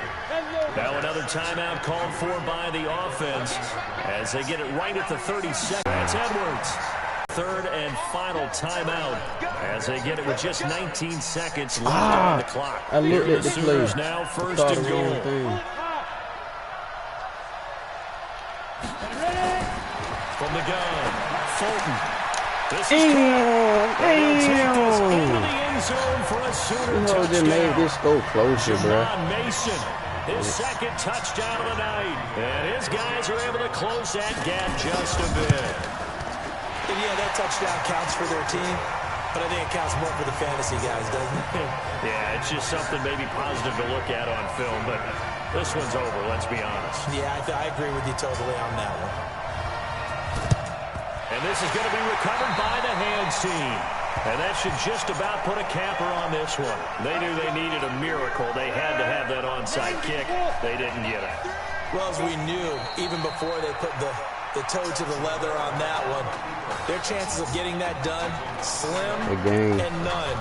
Now another timeout called for by the offense as they get it right at the 32nd. That's Edwards. 3rd and final timeout as they get it with just 19 seconds left on the clock. I looked at the play. Now 1st and goal. From the gun, Fulton. This is damn. Just made this go closer, bro. Mason. His 2nd touchdown of the night. And his guys are able to close that gap just a bit. And yeah, that touchdown counts for their team, but I think it counts more for the fantasy guys, doesn't it? Yeah, it's just something maybe positive to look at on film, but this one's over, let's be honest. Yeah, I agree with you totally on that one. And this is going to be recovered by the hands team. And that should just about put a capper on this one. They knew they needed a miracle. They had to have that onside kick. They didn't get it. Well, as we knew, even before they put the toe to the leather on that one, their chances of getting that done, slim and none.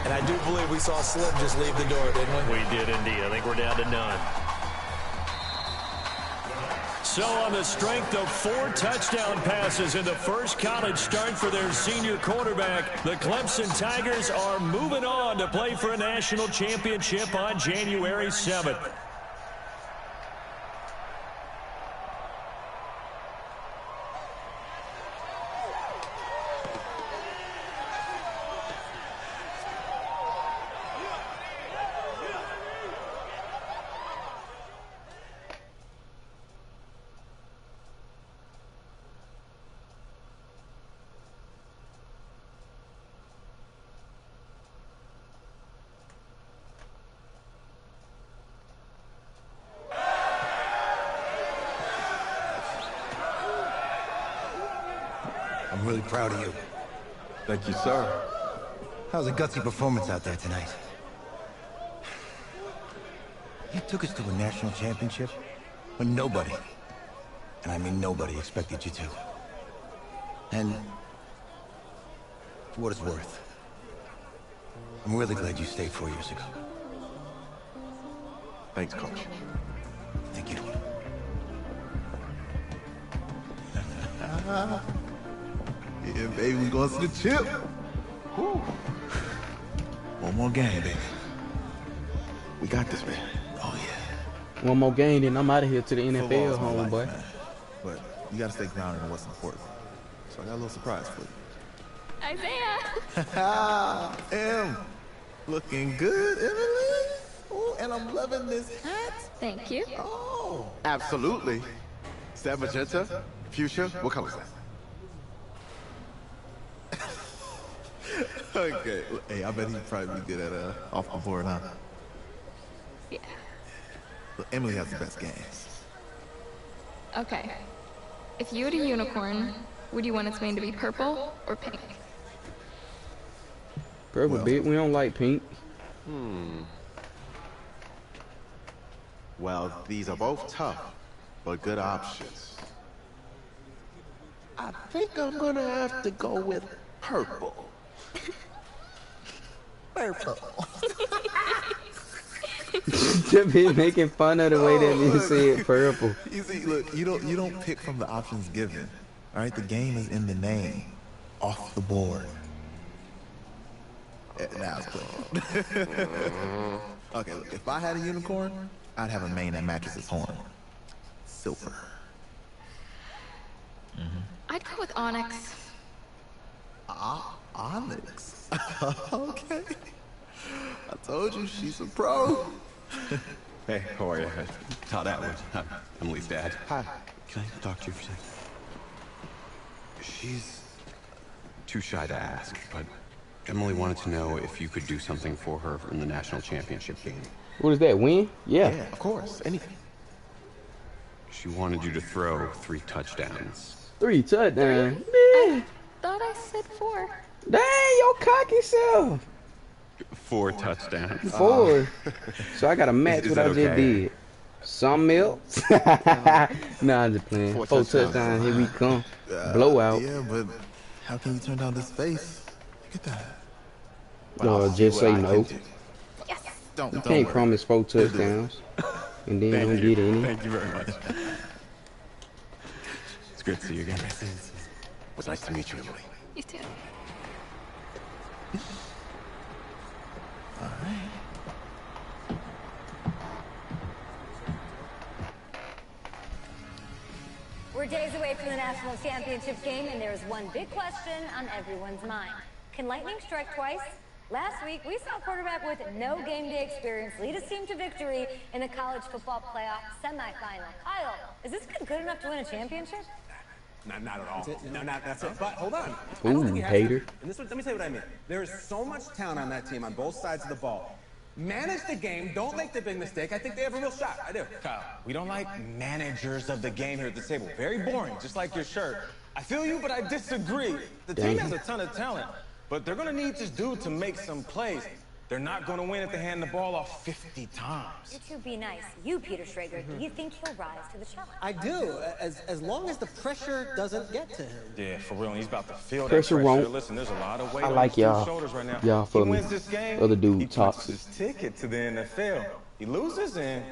And I do believe we saw Slim just leave the door, didn't we? We did indeed. I think we're down to none. So on the strength of 4 touchdown passes in the first college start for their senior quarterback, the Clemson Tigers are moving on to play for a national championship on January 7th. I'm really proud of you. Thank you, sir. How's a gutsy performance out there tonight? You took us to a national championship when nobody, and I mean nobody, expected you to. And for what it's worth, I'm really glad you stayed 4 years ago. Thanks, Coach. Thank you. Yeah, baby, we going to the chip. Whew. One more game, baby. We got this, man. Oh, yeah. One more game, then I'm out of here to the NFL, Football's my life, homeboy. man. But you gotta stay grounded in what's important. So I got a little surprise for you. Isaiah! M, looking good, Emily. Oh, and I'm loving this hat. Thank you. Oh, Absolutely. Is that magenta? Fuchsia? What color is that? okay. Hey, I bet he'd probably be good at off the board, huh? Yeah. Look, Emily has the best games. Okay. If you had a unicorn, would you want its mane to be purple or pink? Purple, Well, bitch. We don't like pink. Well, these are both tough, but good options. I think I'm gonna have to go with purple. Purple. Just be making fun of the way that you said purple. You see, look, you don't pick from the options given. All right, the game is in the name, off the board. Now it's clear. Okay, look, if I had a unicorn, I'd have a mane that matches its horn. Silver. I'd go with onyx. Onyx. Okay. I told you she's a pro. Hey, how are you? Todd Atwood. I'm Emily's dad. Hi. Can I talk to you for a second? She's too shy to ask, but Emily wanted to know if you could do something for her in the national championship game. What is that, win? Yeah. Yeah, of course. Anything. She wanted you to throw 3 touchdowns. 3 touchdowns. Man. Thought I said 4. Dang, your cocky self. 4 touchdowns. 4. So I got to match Is what that I just okay? did. Something else? Nah, I'm just playing. 4 touchdowns. Here we come. Blowout. Yeah, but how can you turn down this space? Look at that. No, just say no. Don't You can't worry. promise 4 touchdowns and then don't get any. Thank you very much. It's great to see you again. It was nice to meet you, Emily. You too. All right. We're days away from the national championship game, and there's one big question on everyone's mind. Can lightning strike twice? Last week, we saw a quarterback with no game day experience lead his team to victory in the college football playoff semifinal. Kyle, is this kid good enough to win a championship? Not at all. No, not that's it. But hold on. Ooh, hater. And this, let me tell you what I mean. There is so much talent on that team on both sides of the ball. Manage the game. Don't make the big mistake. I think they have a real shot. I do. Kyle, we don't like managers of the game here at the table. Very boring, just like your shirt. I feel you, but I disagree. The team has a ton of talent, but they're going to need this dude to make some plays. They're not going to win if they hand the ball off 50 times. You two be nice. You, Peter Schrager, do you think he'll rise to the challenge? I do, as long as the pressure doesn't get to him. Yeah, for real. And he's about to feel Pressure that pressure. won't. Listen, there's a lot of weight I on like his y'all. shoulders right now. Y'all for he me. wins this game, Other dude he talks. punches his ticket to the NFL. He loses, and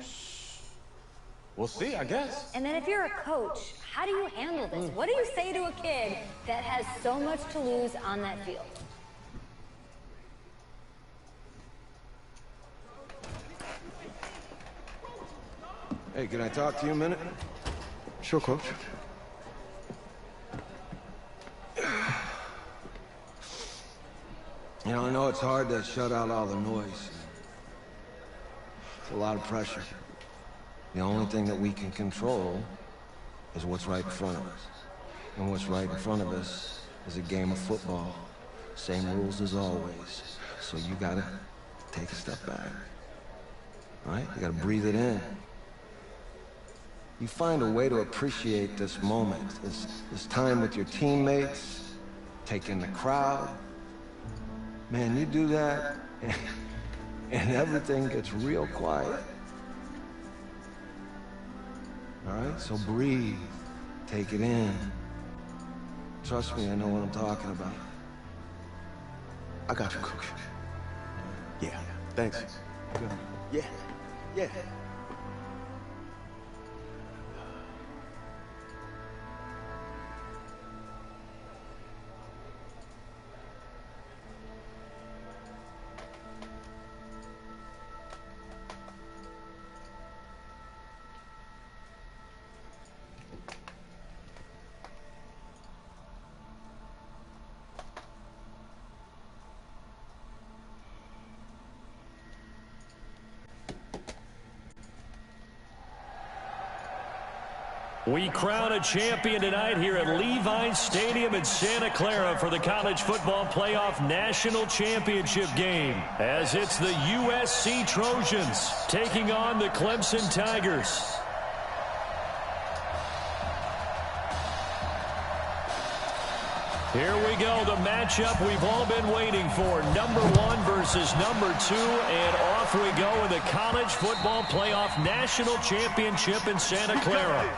we'll see, I guess. And then if you're a coach, how do you handle this? What do you say to a kid that has so much to lose on that field? Hey, can I talk to you a minute? Sure, Coach. You know, I know it's hard to shut out all the noise. It's a lot of pressure. The only thing that we can control is what's right in front of us. And what's right in front of us is a game of football. Same rules as always. So you gotta take a step back. All right? You gotta breathe it in. You find a way to appreciate this moment, this time with your teammates, take in the crowd. Man, you do that, and everything gets real quiet. All right, so breathe, take it in. Trust me, I know what I'm talking about. I got you, Coach. Yeah, thanks. Good. Yeah, yeah. We crown a champion tonight here at Levi's Stadium in Santa Clara for the College Football Playoff National Championship game, as it's the USC Trojans taking on the Clemson Tigers. Here we go, the matchup we've all been waiting for. Number 1 versus number 2, and off we go in the College Football Playoff National Championship in Santa Clara.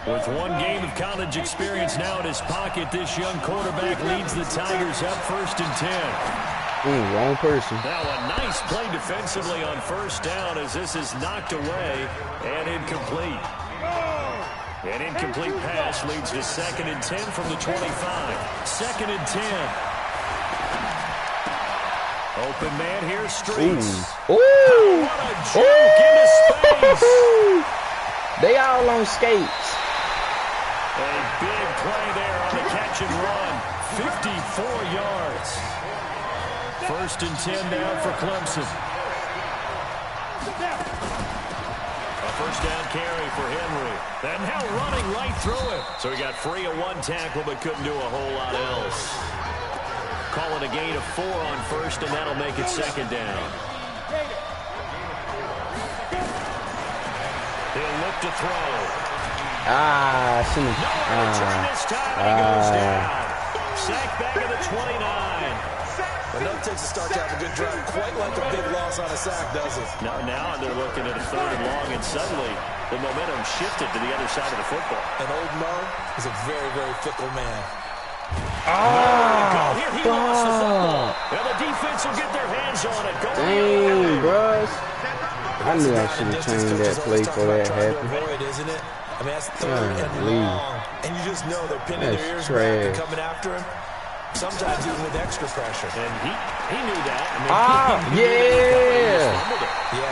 With one game of college experience now in his pocket, this young quarterback leads the Tigers up 1st and 10. Wrong person. Now a nice play defensively on 1st down as this is knocked away and incomplete. An incomplete pass leads to 2nd and 10 from the 25. 2nd and 10. Open man here, Streets. Ooh. Oh, what a juke into space. They all on skates. A big play there on the catch and run. 54 yards. 1st and 10 down for Clemson. A 1st down carry for Henry. And now running right through it. So he got free of 1 tackle but couldn't do a whole lot else. Calling a gain of 4 on 1st, and that'll make it 2nd down. He'll look to throw. Shouldn't have. This time he goes down. Sack back at the 29. But no takes to start to have a good drive, quite like a big loss on a sack, does it? Now they're looking at a 3rd and long, and suddenly the momentum shifted to the other side of the football. And old Mo is a very, very fickle man. Here he lost the football. And the defense will get their hands on it. Dang, bros. I knew I should have changed that play for that happened. Isn't it? I mean, that's 3rd and long. And you just know they're pinning their ears back and coming after him. Sometimes even with extra pressure. And he knew that. Yeah,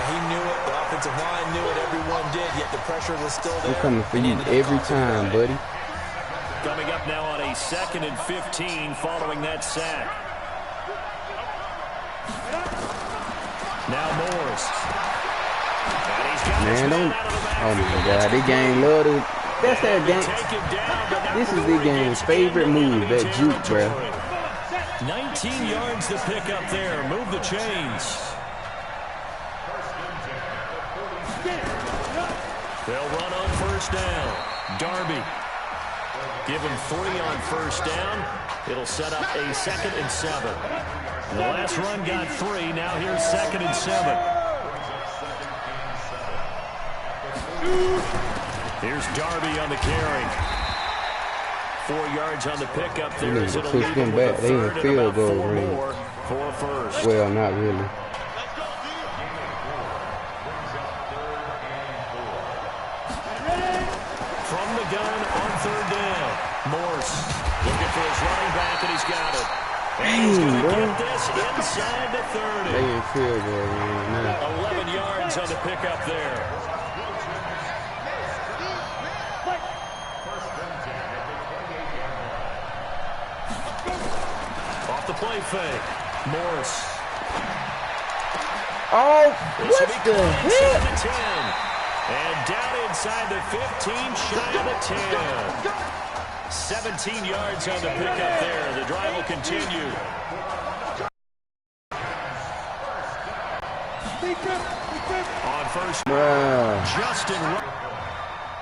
he knew it. The offensive line knew it. Everyone did, yet the pressure was still there. I'm coming for you every time, buddy. Coming up now on a 2nd and 15 following that sack. Now Morris. Man, don't. Oh my God, this game love to. That's that game. This is the game's favorite move, that juke, bro. 19 yards to pick up there. Move the chains. They'll run on 1st down. Darby. Give him 3 on 1st down. It'll set up a 2nd and 7. The last run got 3. Now here's 2nd and 7. Here's Darby on the carry. 4 yards on the pickup there. They need to push them back. They in field goal range. For 1st. Well, not really. From the gun on 3rd down. Morse looking for his running back, and he's got it. And he's going to get this inside the 30. They in field goal range now. 11 yards on the pickup there. Off the play fake. Morris. Oh, what the heck? And down inside the 15, shy of the 10. 17 yards on the pickup there. The drive will continue. On 1st, Justin.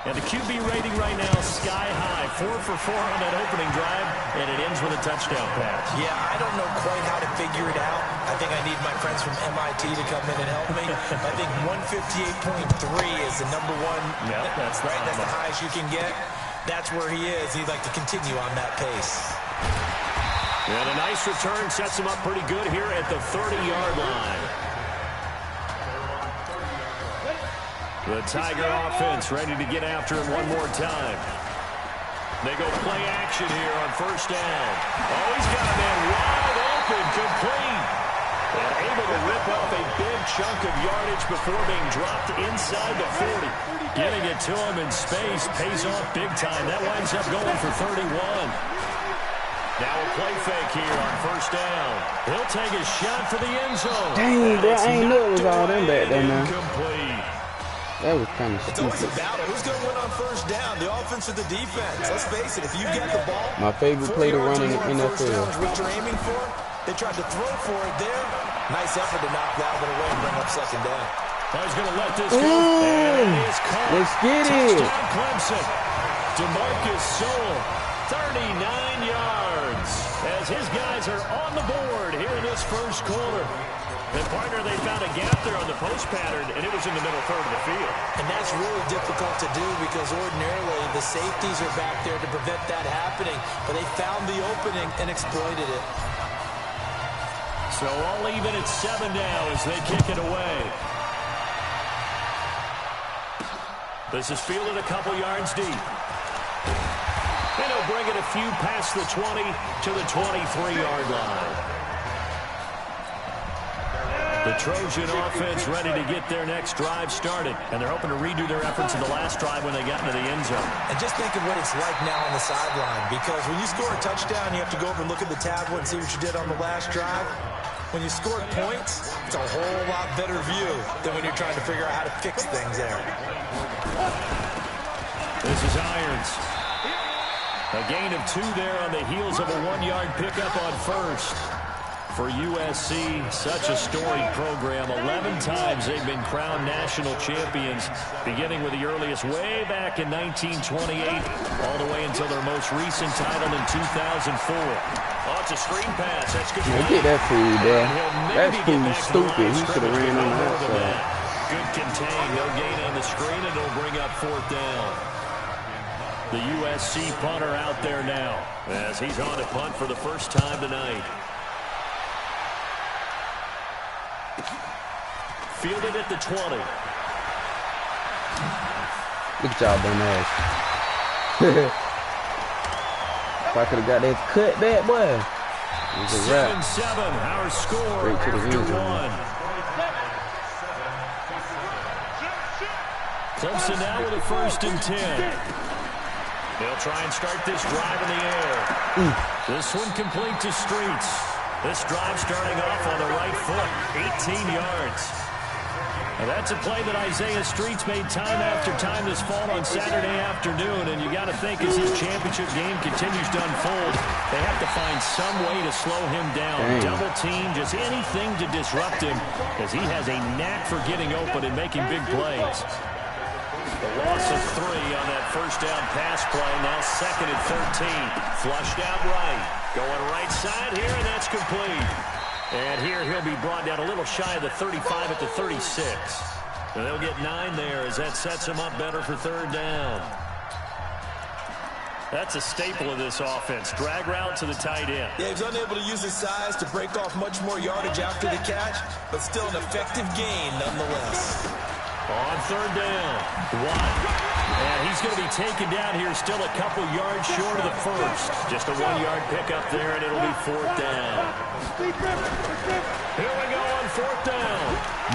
And the QB rating right now sky high. 4 for 4 on that opening drive, and it ends with a touchdown pass. Yeah, I don't know quite how to figure it out. I think I need my friends from MIT to come in and help me. I think 158.3 is the number 1. Yep, that's right. That's the highest you can get. That's where he is. He'd like to continue on that pace. And a nice return sets him up pretty good here at the 30-yard line. The Tiger offense ready to get after him one more time. They go play action here on 1st down. Oh, he's got a man wide open, complete. And able to rip off a big chunk of yardage before being dropped inside the 40. Getting it to him in space pays off big time. That winds up going for 31. Now a play fake here on first down. He'll take a shot for the end zone. Dang, bro, I ain't know it was all them back there, man. Incomplete. That was kind of It's always stupid. a battle. Who's going to win on first down? The offense or the defense? Let's face it, if you get the ball, My favorite play to run in the first down is NFL. what you're aiming for. They tried to throw for it there. Nice effort to knock that one away and bring up second down. He's going to let this go. And it is caught. Let's get it. Touchdown Clemson. DeMarcus Sowell, 39 yards. As his guys are on the board here in this first quarter. And partner, they found a gap there on the post pattern, and it was in the middle third of the field. And that's really difficult to do because ordinarily the safeties are back there to prevent that happening. But they found the opening and exploited it. So all even at 7 now as they kick it away. This is fielded a couple yards deep. And he'll bring it a few past the 20 to the 23-yard line. The Trojan offense ready to get their next drive started. And they're hoping to redo their efforts in the last drive when they got into the end zone. And just think of what it's like now on the sideline. Because when you score a touchdown, you have to go over and look at the tablet and see what you did on the last drive. When you scored points, it's a whole lot better view than when you're trying to figure out how to fix things there. This is Irons. A gain of 2 there on the heels of a 1-yard pickup on first. For USC, such a storied program. 11 times they've been crowned national champions, beginning with the earliest way back in 1928, all the way until their most recent title in 2004. Oh, it's a screen pass. That's good. Man, get that fool, bro. That fool's stupid. He should have ran on the outside. Good contain. No gain on the screen, and it'll bring up 4th down. The USC punter out there now as he's on to punt for the first time tonight. Fielded at the 20. Good job, dumb ass. If I could have got that cut back, boy. It was a wrap. 7-7, our score Straight to the after end zone. 1. Clemson now with a 1st and 10. They'll try and start this drive in the air. This one complete to Streets. This drive starting off on the right foot, 18 yards. Now that's a play that Isaiah Streets made time after time this fall on Saturday afternoon, and you got to think as his championship game continues to unfold, they have to find some way to slow him down. Dang. Double team, just anything to disrupt him, because he has a knack for getting open and making big plays. The loss of 3 on that first down pass play. Now 2nd and 13. Flushed out right. Going right side here, and that's complete. And here he'll be brought down a little shy of the 35 at the 36. And they'll get 9 there as that sets him up better for 3rd down. That's a staple of this offense. Drag route to the tight end. Yeah, he was unable to use his size to break off much more yardage after the catch, but still an effective gain nonetheless. On 3rd down, Watt. And he's going to be taken down here still a couple yards short of the first. Just a 1-yard pickup there, and it'll be 4th down. Here we go on 4th down.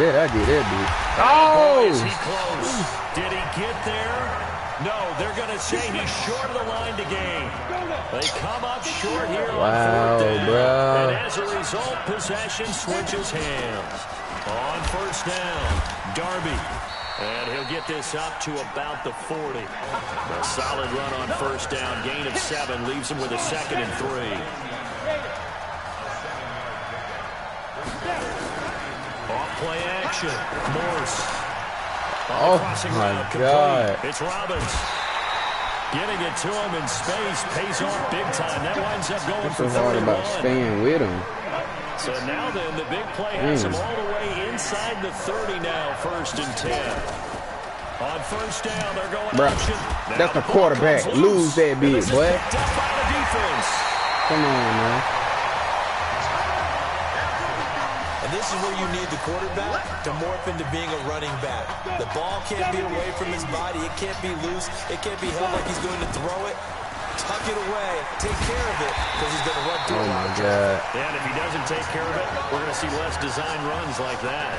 Bet I get that, dude. Oh! Boy, is he close. Did he get there? No, they're going to say he's short of the line to gain. They come up short here on 4th down. Bro. And as a result, possession switches hands. On 1st down, Darby. And he'll get this up to about the 40. A solid run on 1st down. Gain of 7 leaves him with a 2nd and 3. Off play action. Morse. Oh, my God. It's Robbins. Getting it to him in space pays off big time. That winds up going for It's so hard 31. about staying with him. So now then, the big play has him all the way inside the 30 now, 1st and 10. On 1st down, they're going option. That's the quarterback. Lose that big, boy. Picked up by the defense. Come on, man. And this is where you need the quarterback to morph into being a running back. The ball can't be away from his body. It can't be loose. It can't be held like he's going to throw it. Tuck it away. Take care of it because he's going to run through it. Oh, my God. And if he doesn't take care of it, we're going to see less design runs like that.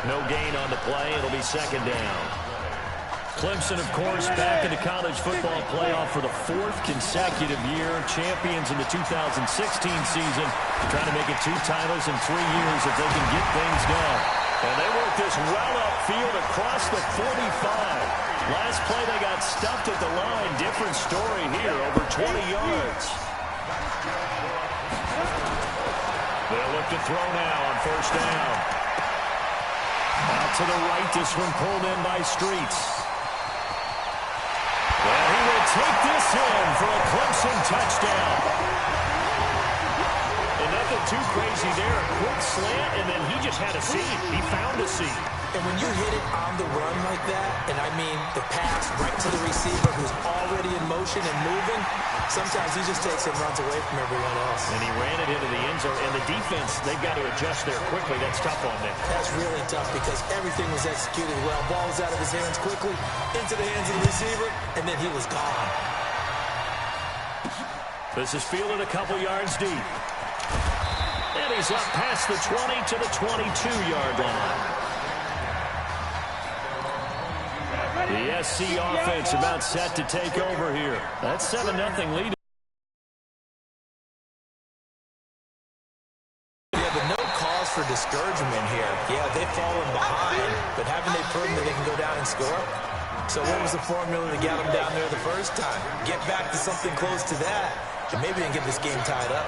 No gain on the play. It'll be 2nd down. Clemson, of course, back in the college football playoff for the 4th consecutive year. Champions in the 2016 season. Trying to make it 2 titles in 3 years if they can get things done. And they work this well upfield across the 45. Last play, they got stuffed at the line. Different story here, over 20 yards. They'll look to throw now on 1st down. Out to the right, this one pulled in by Streets. And he will take this in for a Clemson touchdown. And nothing too crazy there. A quick slant, and then he just had a seam. He found a seam. And when you hit it on the run like that, and I mean the pass right to the receiver who's already in motion and moving, sometimes he just takes it and runs away from everyone else. And he ran it into the end zone. And the defense, they've got to adjust there quickly. That's tough on them. That's really tough because everything was executed well. Ball was out of his hands quickly, into the hands of the receiver, and then he was gone. This is fielded a couple yards deep. And he's up past the 20 to the 22-yard line. The SC offense about set to take over here. That's 7-0 lead. Yeah, but no cause for discouragement here. Yeah, they've fallen behind, but haven't they proven that they can go down and score? So what was the formula to get them down there the first time? Get back to something close to that, and maybe they can get this game tied up.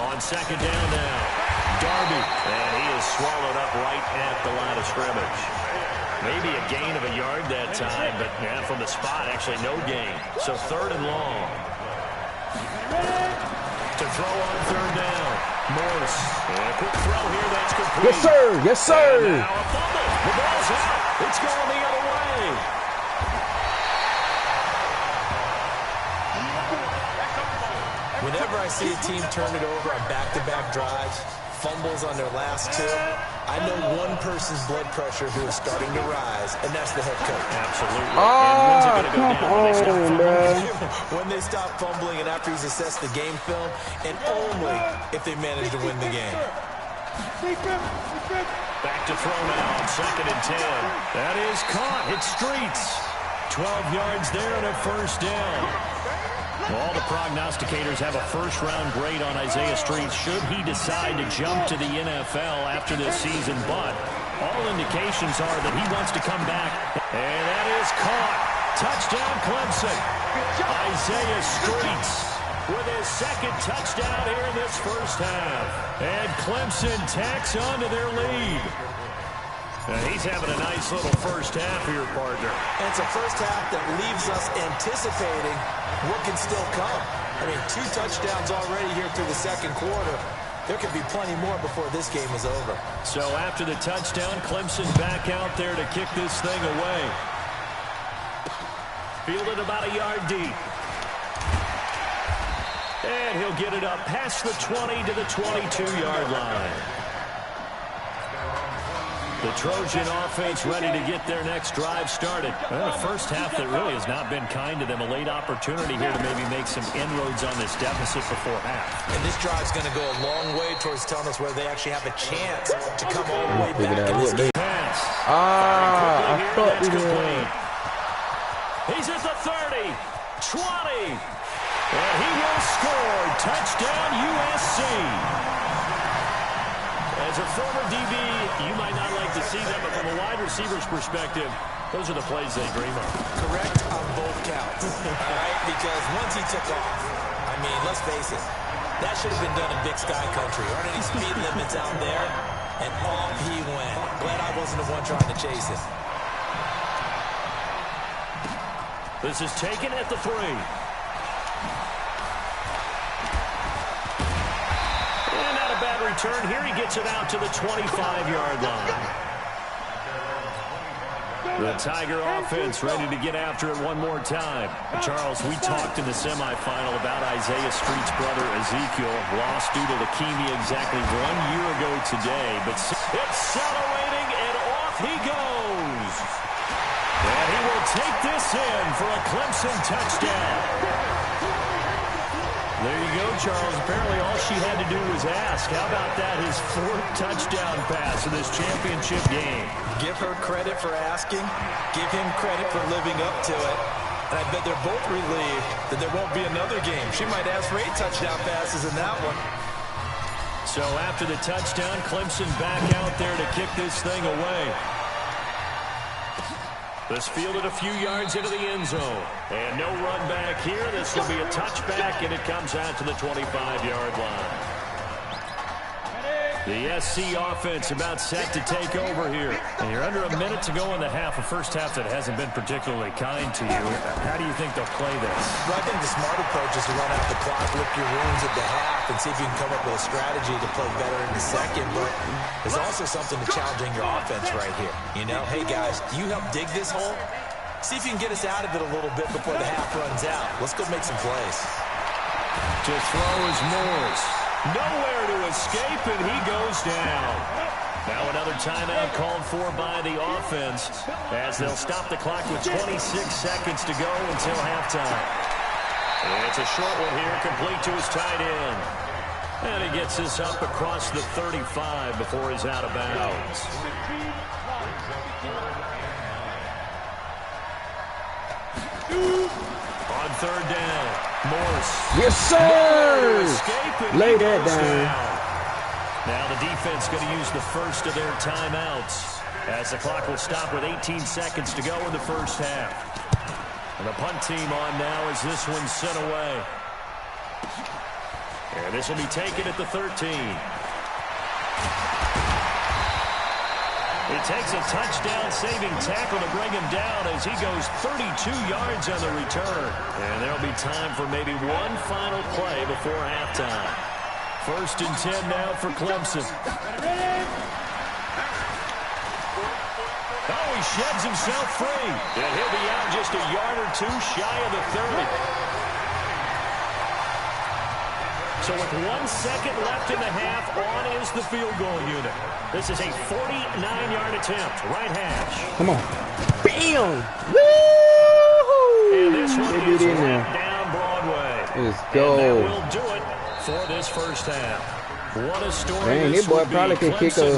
On 2nd down now, Darby, and he is swallowed up right at the line of scrimmage. Maybe a gain of a yard that time, but yeah, from the spot, actually no gain. So 3rd and long. To throw on 3rd down. Morse. And a quick throw here, that's complete. Yes, sir. Yes, sir. And now a fumble. The ball's out. It's going the other way. Whenever I see a team turn it over on back-to-back drives, fumbles on their last 2, I know one person's blood pressure who is starting to rise, and that's the head coach. Absolutely. When they stop fumbling and after he's assessed the game film, and only if they manage to win the game. Back to throw now on 2nd and 10. That is caught. It's Streets. 12 yards there and a 1st down. All the prognosticators have a 1st-round grade on Isaiah Streets should he decide to jump to the NFL after this season, but all indications are that he wants to come back. And that is caught. Touchdown, Clemson. Isaiah Streets with his 2nd touchdown here in this 1st half. And Clemson tacks on to their lead. And he's having a nice little 1st half here, partner. And it's a 1st half that leaves us anticipating what can still come. I mean, 2 touchdowns already here through the 2nd quarter. There could be plenty more before this game is over. So after the touchdown, Clemson back out there to kick this thing away. Fielded about a yard deep. And he'll get it up past the 20 to the 22-yard line. The Trojan offense ready to get their next drive started. Well, a 1st half that really has not been kind to them. A late opportunity here to maybe make some inroads on this deficit before half. And this drive's going to go a long way towards telling us where they actually have a chance to come all the way back in this game. I thought we were. He's at the 30, 20, and he will score. Touchdown, USC. As a former DB, you might not like to see that, but from a wide receiver's perspective, those are the plays they dream of. Correct on both counts, all right? Because once he took off, I mean, let's face it, that should have been done in Big Sky Country. Aren't any speed limits out there? And off he went. Glad I wasn't the one trying to chase it. This is taken at the 3. Bad return. Here he gets it out to the 25-yard line. The Tiger offense ready to get after it one more time. Charles, we talked in the semifinal about Isaiah Streets' brother Ezekiel, lost due to leukemia exactly 1 year ago today. But accelerating, and off he goes. And he will take this in for a Clemson touchdown. There you go, Charles. Apparently all she had to do was ask. How about that? His 4th touchdown pass in this championship game. Give her credit for asking. Give him credit for living up to it. And I bet they're both relieved that there won't be another game. She might ask for 8 touchdown passes in that one. So after the touchdown, Clemson back out there to kick this thing away. This fielded a few yards into the end zone. And no run back here. This will be a touchback, and it comes out to the 25-yard line. The SC offense about set to take over here. And you're under a minute to go in the half, a first half that hasn't been particularly kind to you. How do you think they'll play this? Well, I think the smart approach is to run out the clock, lick your wounds at the half, and see if you can come up with a strategy to play better in the second. But there's also something to challenging your offense right here. You know, hey, guys, you help dig this hole. See if you can get us out of it a little bit before the half runs out. Let's go make some plays. To throw is Morris. Nowhere to escape, and he goes down. Now another timeout called for by the offense as they'll stop the clock with 26 seconds to go until halftime. It's a short one here, complete to his tight end. And he gets this up across the 35 before he's out of bounds. On 3rd down, Morse. Yes, sir! Lay that down. Now the defense going to use the first of their timeouts as the clock will stop with 18 seconds to go in the first half. And the punt team on now as this one's sent away. And this will be taken at the 13. It takes a touchdown-saving tackle to bring him down as he goes 32 yards on the return. And there'll be time for maybe one final play before halftime. 1st and 10 now for Clemson. Oh, he sheds himself free. And he'll be out just a yard or two shy of the 30. So with 1 second left in the half, on is the field goal unit. This is a 49-yard attempt, right hash. Come on. Bam! Woo-hoo! And this one is right down Broadway. Let's go. And that will do it for this first half. What a story. Dang, this boy probably can kick a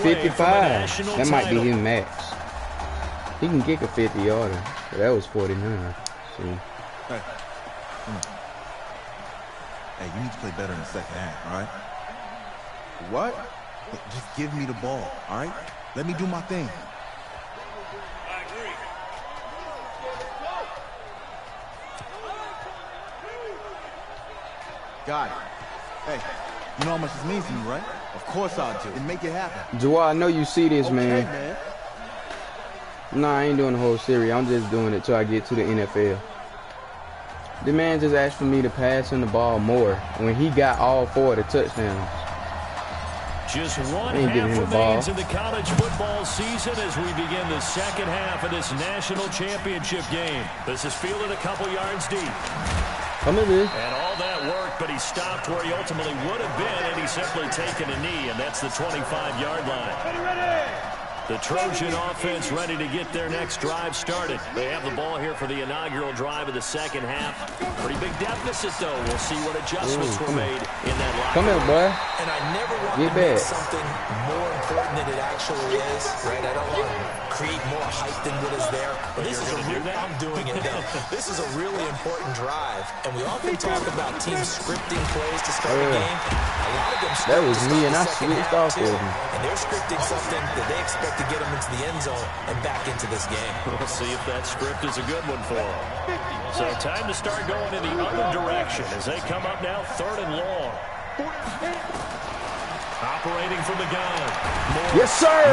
55. That might be his max. He can kick a 50-yarder. But that was 49. See? Hey, come on. Hey, you need to play better in the second half, all right? What? Look, just give me the ball, all right? Let me do my thing. I agree. Got it. Hey, you know how much this means to me, right? Of course I do. And make it happen. Jawad, I know you see this, okay, man. Nah, I ain't doing the whole series. I'm just doing it till I get to the NFL. The man just asked for me to pass him the ball more when he got all 4 of the touchdowns. Just one half remains in the college football season as we begin the second half of this national championship game. This is fielded a couple yards deep. Come in, man. And all that worked, but he stopped where he ultimately would have been, and he's simply taken a knee, and that's the 25-yard line. Ready. The Trojan offense ready to get their next drive started. They have the ball here for the inaugural drive of the second half. Pretty big deficit, though. We'll see what adjustments were made in that locker. Come here, boy. And I never want to make something more important than it actually is, right? I don't want to create more hype than what is there. But this is I'm doing it, though. This is a really important drive. And we often talk about teams scripting plays to start a game. A lot of them script that was me, and I switched off for him. And they're scripting something that they expect to get them into the end zone and back into this game. We'll see if that script is a good one for them. So time to start going in the other direction as they come up now 3rd and long. Operating from the gun. Yes, sir.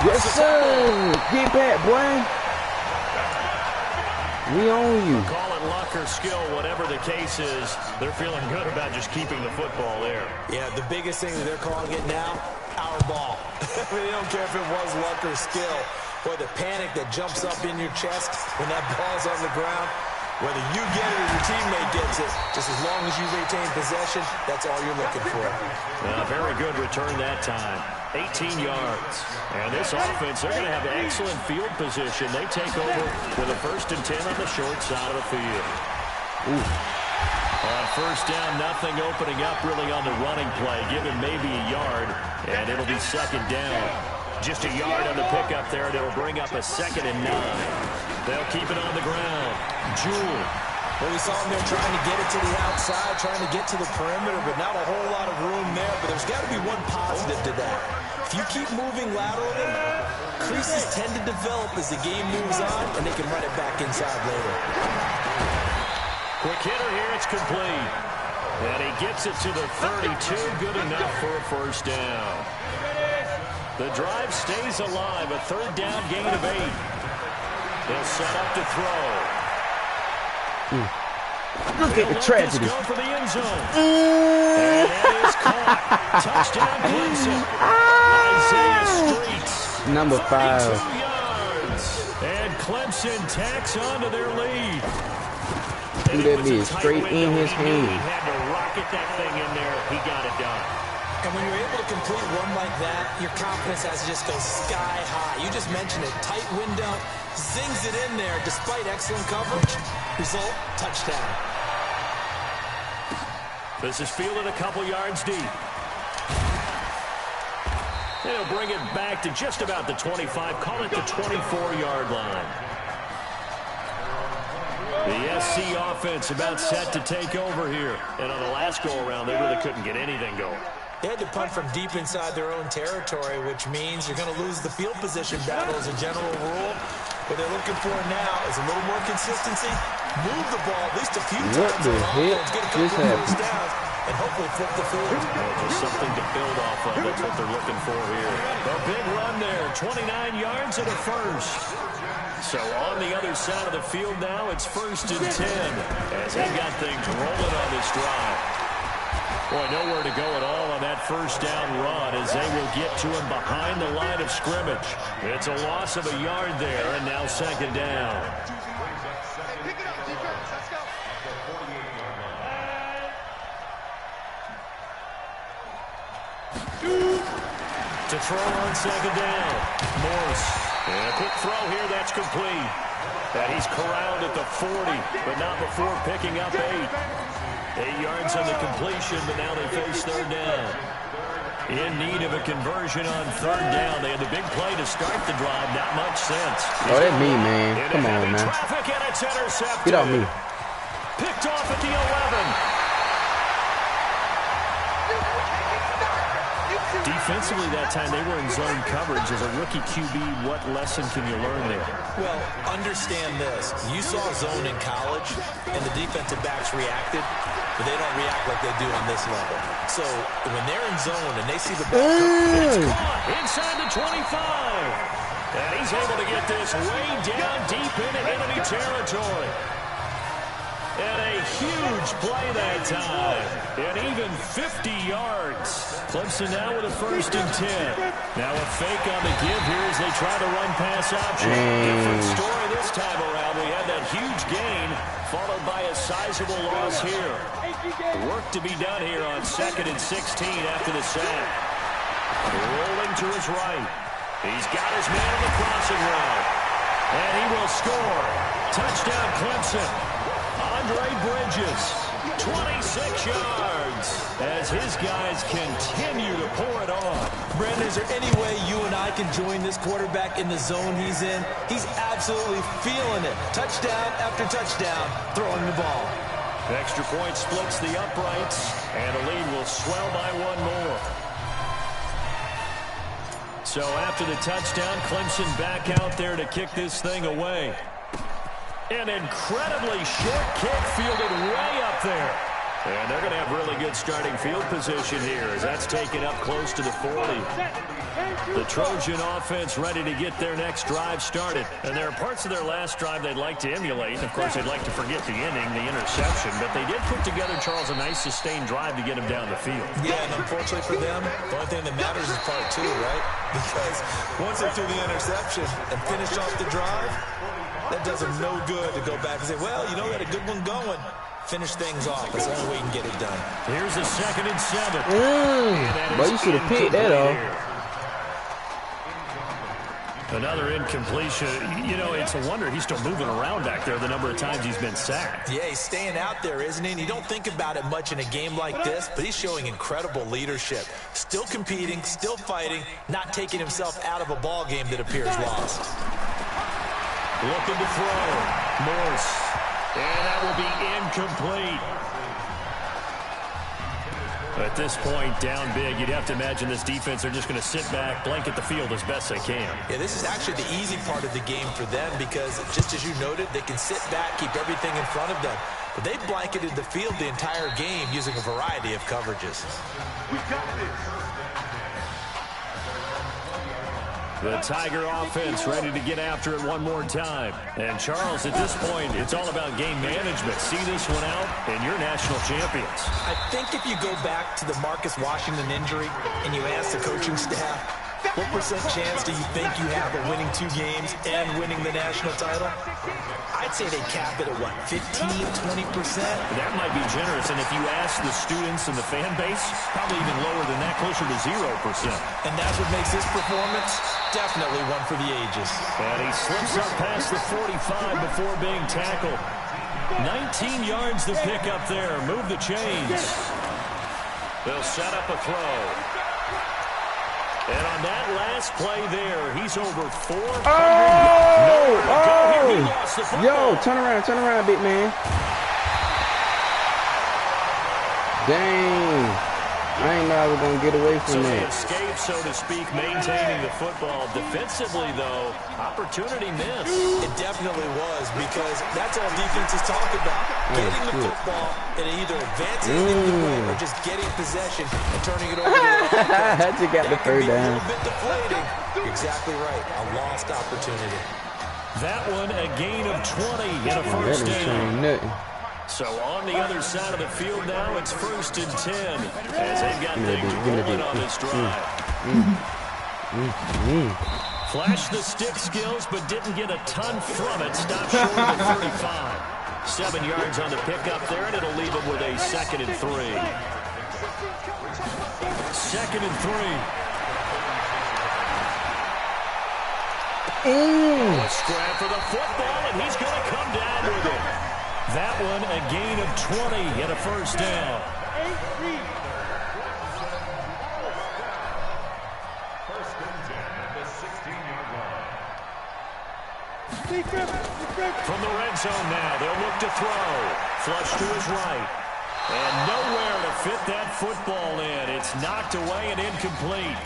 Yes, sir. Get back, boy. We own you. Call it luck or skill, whatever the case is. They're feeling good about just keeping the football there. Yeah, the biggest thing that they're calling it now, our ball. I mean, they don't care if it was luck or skill. Boy, the panic that jumps up in your chest when that ball's on the ground, whether you get it or your teammate gets it, just as long as you retain possession, that's all you're looking for. Very good return that time. 18 yards. And this offense, they're going to have excellent field position. They take over with a 1st and 10 on the short side of the field. Ooh. On first down, nothing opening up really on the running play. Give him maybe a yard, and it'll be second down. Just a yard on the pickup there, and it'll bring up a 2nd and 9. They'll keep it on the ground. Jewell. Well, we saw him there trying to get it to the outside, trying to get to the perimeter, but not a whole lot of room there. But there's got to be one positive to that. If you keep moving laterally, creases tend to develop as the game moves on, and they can run it back inside later. Quick hitter here, it's complete. And he gets it to the 32, good enough for a first down. The drive stays alive, a 3rd down gain of 8. They'll set up to throw. Look at the tragedy. Go for the end zone. And that is caught. Touchdown, Clemson. Isaiah Streets. Number 5. 32 yards. And Clemson tacks onto their lead. Dude, that be straight in his hand. He had to rocket that thing in there. He got it done. And when you're able to complete one like that, your confidence has to just go sky high. You just mentioned it. Tight window, zings it in there despite excellent coverage. Result, touchdown. This is fielded a couple yards deep. They'll bring it back to just about the 25. Call it the 24-yard line. The SC offense about set to take over here. And on the last go-around, they really couldn't get anything going. They had to punt from deep inside their own territory, which means you're going to lose the field position battle as a general rule. What they're looking for now is a little more consistency. Move the ball at least a few times. What the heck get a couple just of happened? first downs, and hopefully flip the field. Well, just something to build off of. That's what they're looking for here. A big run there, 29 yards and a first. So on the other side of the field now, it's 1st and 10 as they got things rolling on this drive. Boy, nowhere to go at all on that first down run as they will get to him behind the line of scrimmage. It's a loss of a yard there, and now 2nd down. To throw on 2nd down, Morse. And a quick throw here, that's complete. And he's corralled at the 40, but not before picking up 8. 8 yards on the completion, but now they face 3rd down. In need of a conversion on 3rd down. They had the big play to start the drive, not much sense. Oh, that's me, man. Come on, man. Get off me. Picked off at the 11. Defensively that time, they were in zone coverage. As a rookie QB, what lesson can you learn there? Well, understand this. You saw zone in college, and the defensive backs reacted, but they don't react like they do on this level. So when they're in zone and they see the ball, it's caught inside the 25. And he's able to get this way down deep into enemy territory. And a huge play that time. And even 50 yards. Clemson now with a 1st and 10. Now a fake on the give here as they try to run pass option. Different story this time around. We had that huge gain followed by a sizable loss here. Work to be done here on 2nd and 16 after the sack. Rolling to his right. He's got his man on the crossing route. And he will score. Touchdown Clemson. Andre Bridges, 26 yards, as his guys continue to pour it on. Brandon, is there any way you and I can join this quarterback in the zone he's in? He's absolutely feeling it. Touchdown after touchdown, throwing the ball. Extra point splits the uprights, and the lead will swell by 1 more. So after the touchdown, Clemson back out there to kick this thing away. An incredibly short kick fielded way up there. And they're going to have really good starting field position here as that's taken up close to the 40. The Trojan offense ready to get their next drive started. And there are parts of their last drive they'd like to emulate. Of course, they'd like to forget the inning, the interception. But they did put together, Charles, a nice sustained drive to get him down the field. Yeah, and unfortunately for them, the only thing that matters is part 2, right? Because once they threw the interception and finished off the drive, that does them no good to go back and say, well, you know, we had a good one going. Finish things off. That's the only way you can get it done. Here's a 2nd and 7. But you should have picked that off. Another incompletion. You know, it's a wonder he's still moving around back there the number of times he's been sacked. Yeah, he's staying out there, isn't he? And you don't think about it much in a game like this, but he's showing incredible leadership. Still competing, still fighting, not taking himself out of a ball game that appears lost. Looking to throw. Morse. And that will be incomplete. At this point, down big, you'd have to imagine this defense are just going to sit back, blanket the field as best they can. Yeah, this is actually the easy part of the game for them because, just as you noted, they can sit back, keep everything in front of them. But they've blanketed the field the entire game using a variety of coverages. We got this. The Tiger offense ready to get after it one more time. And, Charles, at this point, it's all about game management. See this one out, and you're national champions. I think if you go back to the Marcus Washington injury and you ask the coaching staff, what percent chance do you think you have of winning 2 games and winning the national title? I'd say they cap it at, what, 15, 20%? That might be generous, and if you ask the students and the fan base, probably even lower than that, closer to 0%. And that's what makes this performance definitely one for the ages. And he slips up past the 45 before being tackled. 19 yards to pick up there. Move the chains. They'll set up a throw. And on that last play there, he's over 400. Yo, turn around, big man. Dang. I ain't know I was going to get away from that. Escape, so to speak, maintaining the football. Defensively, though, opportunity missed. It definitely was, because that's all defenses talk about. Getting the football and either advancing it in the way or just getting possession and turning it over to the offense. I just got the third down. A little bit deflating. You're exactly right. A lost opportunity. That one, a gain of 20 in a first down. So on the other side of the field now, it's 1st and 10 as they've got things rolling on this drive. Flashed the stick skills, but didn't get a ton from it. Stopped short of the 35. 7 yards on the pickup there, and it'll leave them with a 2nd and 3. 2nd and 3. A scrap for the football, and he's going to come down with it. That one, a gain of 20 and a first down. First and 10 at the 16-yard line. From the red zone now, they'll look to throw. Flush to his right. And nowhere to fit that football in. It's knocked away and incomplete.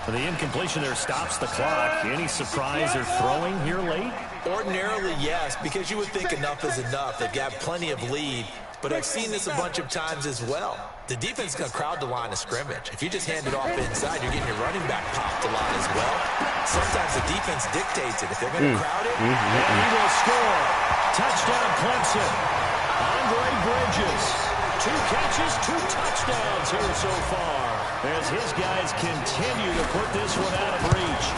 The incompletion there stops the clock. Any surprise they're throwing here late? Ordinarily, yes, because you would think enough is enough. They've got plenty of lead, but I've seen this a bunch of times as well. The defense is going to crowd the line of scrimmage. If you just hand it off inside, you're getting your running back popped a lot as well. Sometimes the defense dictates it. If they're going to crowd it, and he will score. Touchdown, Clemson. Andre Bridges. 2 catches, 2 touchdowns here so far, as his guys continue to put this one out of reach.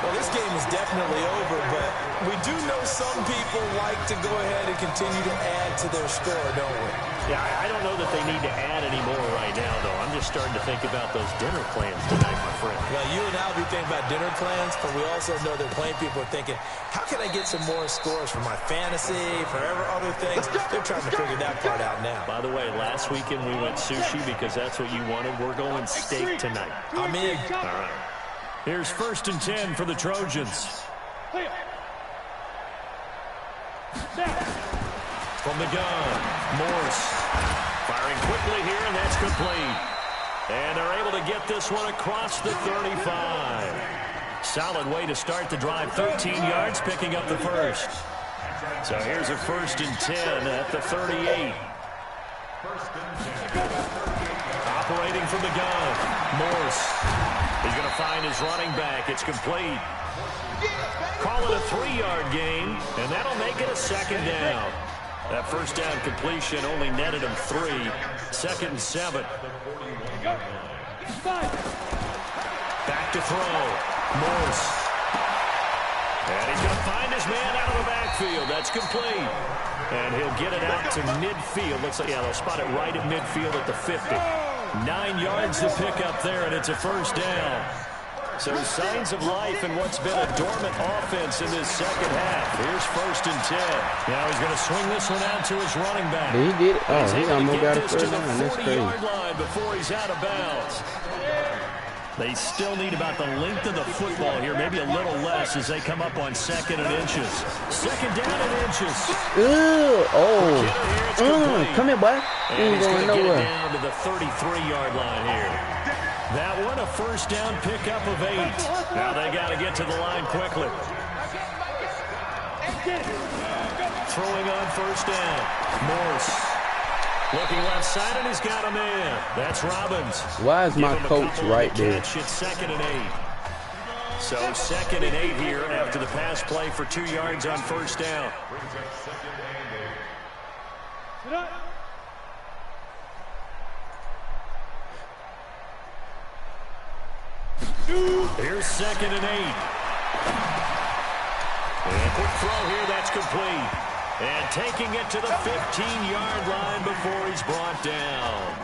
Well, this game is definitely over, but we do know some people like to go ahead and continue to add to their score, don't we? Yeah, I don't know that they need to add any more right now, though. I'm just starting to think about those dinner plans tonight, my friend. Well, you and I will be thinking about dinner plans, but we also know that plenty of people are thinking, how can I get some more scores for my fantasy, for other things? They're trying to figure that part out now. By the way, last weekend we went sushi because that's what you wanted. We're going steak tonight. I'm in. All right. Here's 1st and 10 for the Trojans. From the gun, Morse firing quickly here, and that's complete. And they're able to get this one across the 35. Solid way to start the drive, 13 yards, picking up the first. So here's a 1st and 10 at the 38. Operating from the gun, Morse. He's going to find his running back. It's complete. Call it a 3-yard gain, and that'll make it a 2nd down. That first down completion only netted him 3. 2nd and 7. Back to throw. Morse. And he's going to find his man out of the backfield. That's complete. And he'll get it out to midfield. Looks like, yeah, they'll spot it right at midfield at the 50. 9 yards to pick up there, and it's a first down. So signs of life in what's been a dormant offense in this second half. Here's 1st and 10. Now he's going to swing this one out to his running back. Did he get it? Oh, He's he able to almost got get a this first to the down. That's crazy. 40-yard line before he's out of bounds. They still need about the length of the football here, maybe a little less as they come up on 2nd and inches. 2nd down and inches. Come here, boy. And You ain't he's going going to get nowhere. it down to the 33-yard line here. That one a 1st down pickup of 8. Now they got to get to the line quickly. Throwing on 1st down. Morse. Looking left side, and he's got him in. That's Robbins. Why is my coach right there? Catch at 2nd and 8. So 2nd and 8 here after the pass play for 2 yards on 1st down. Here's 2nd and 8. And a quick throw here, that's complete. And taking it to the 15-yard line before he's brought down.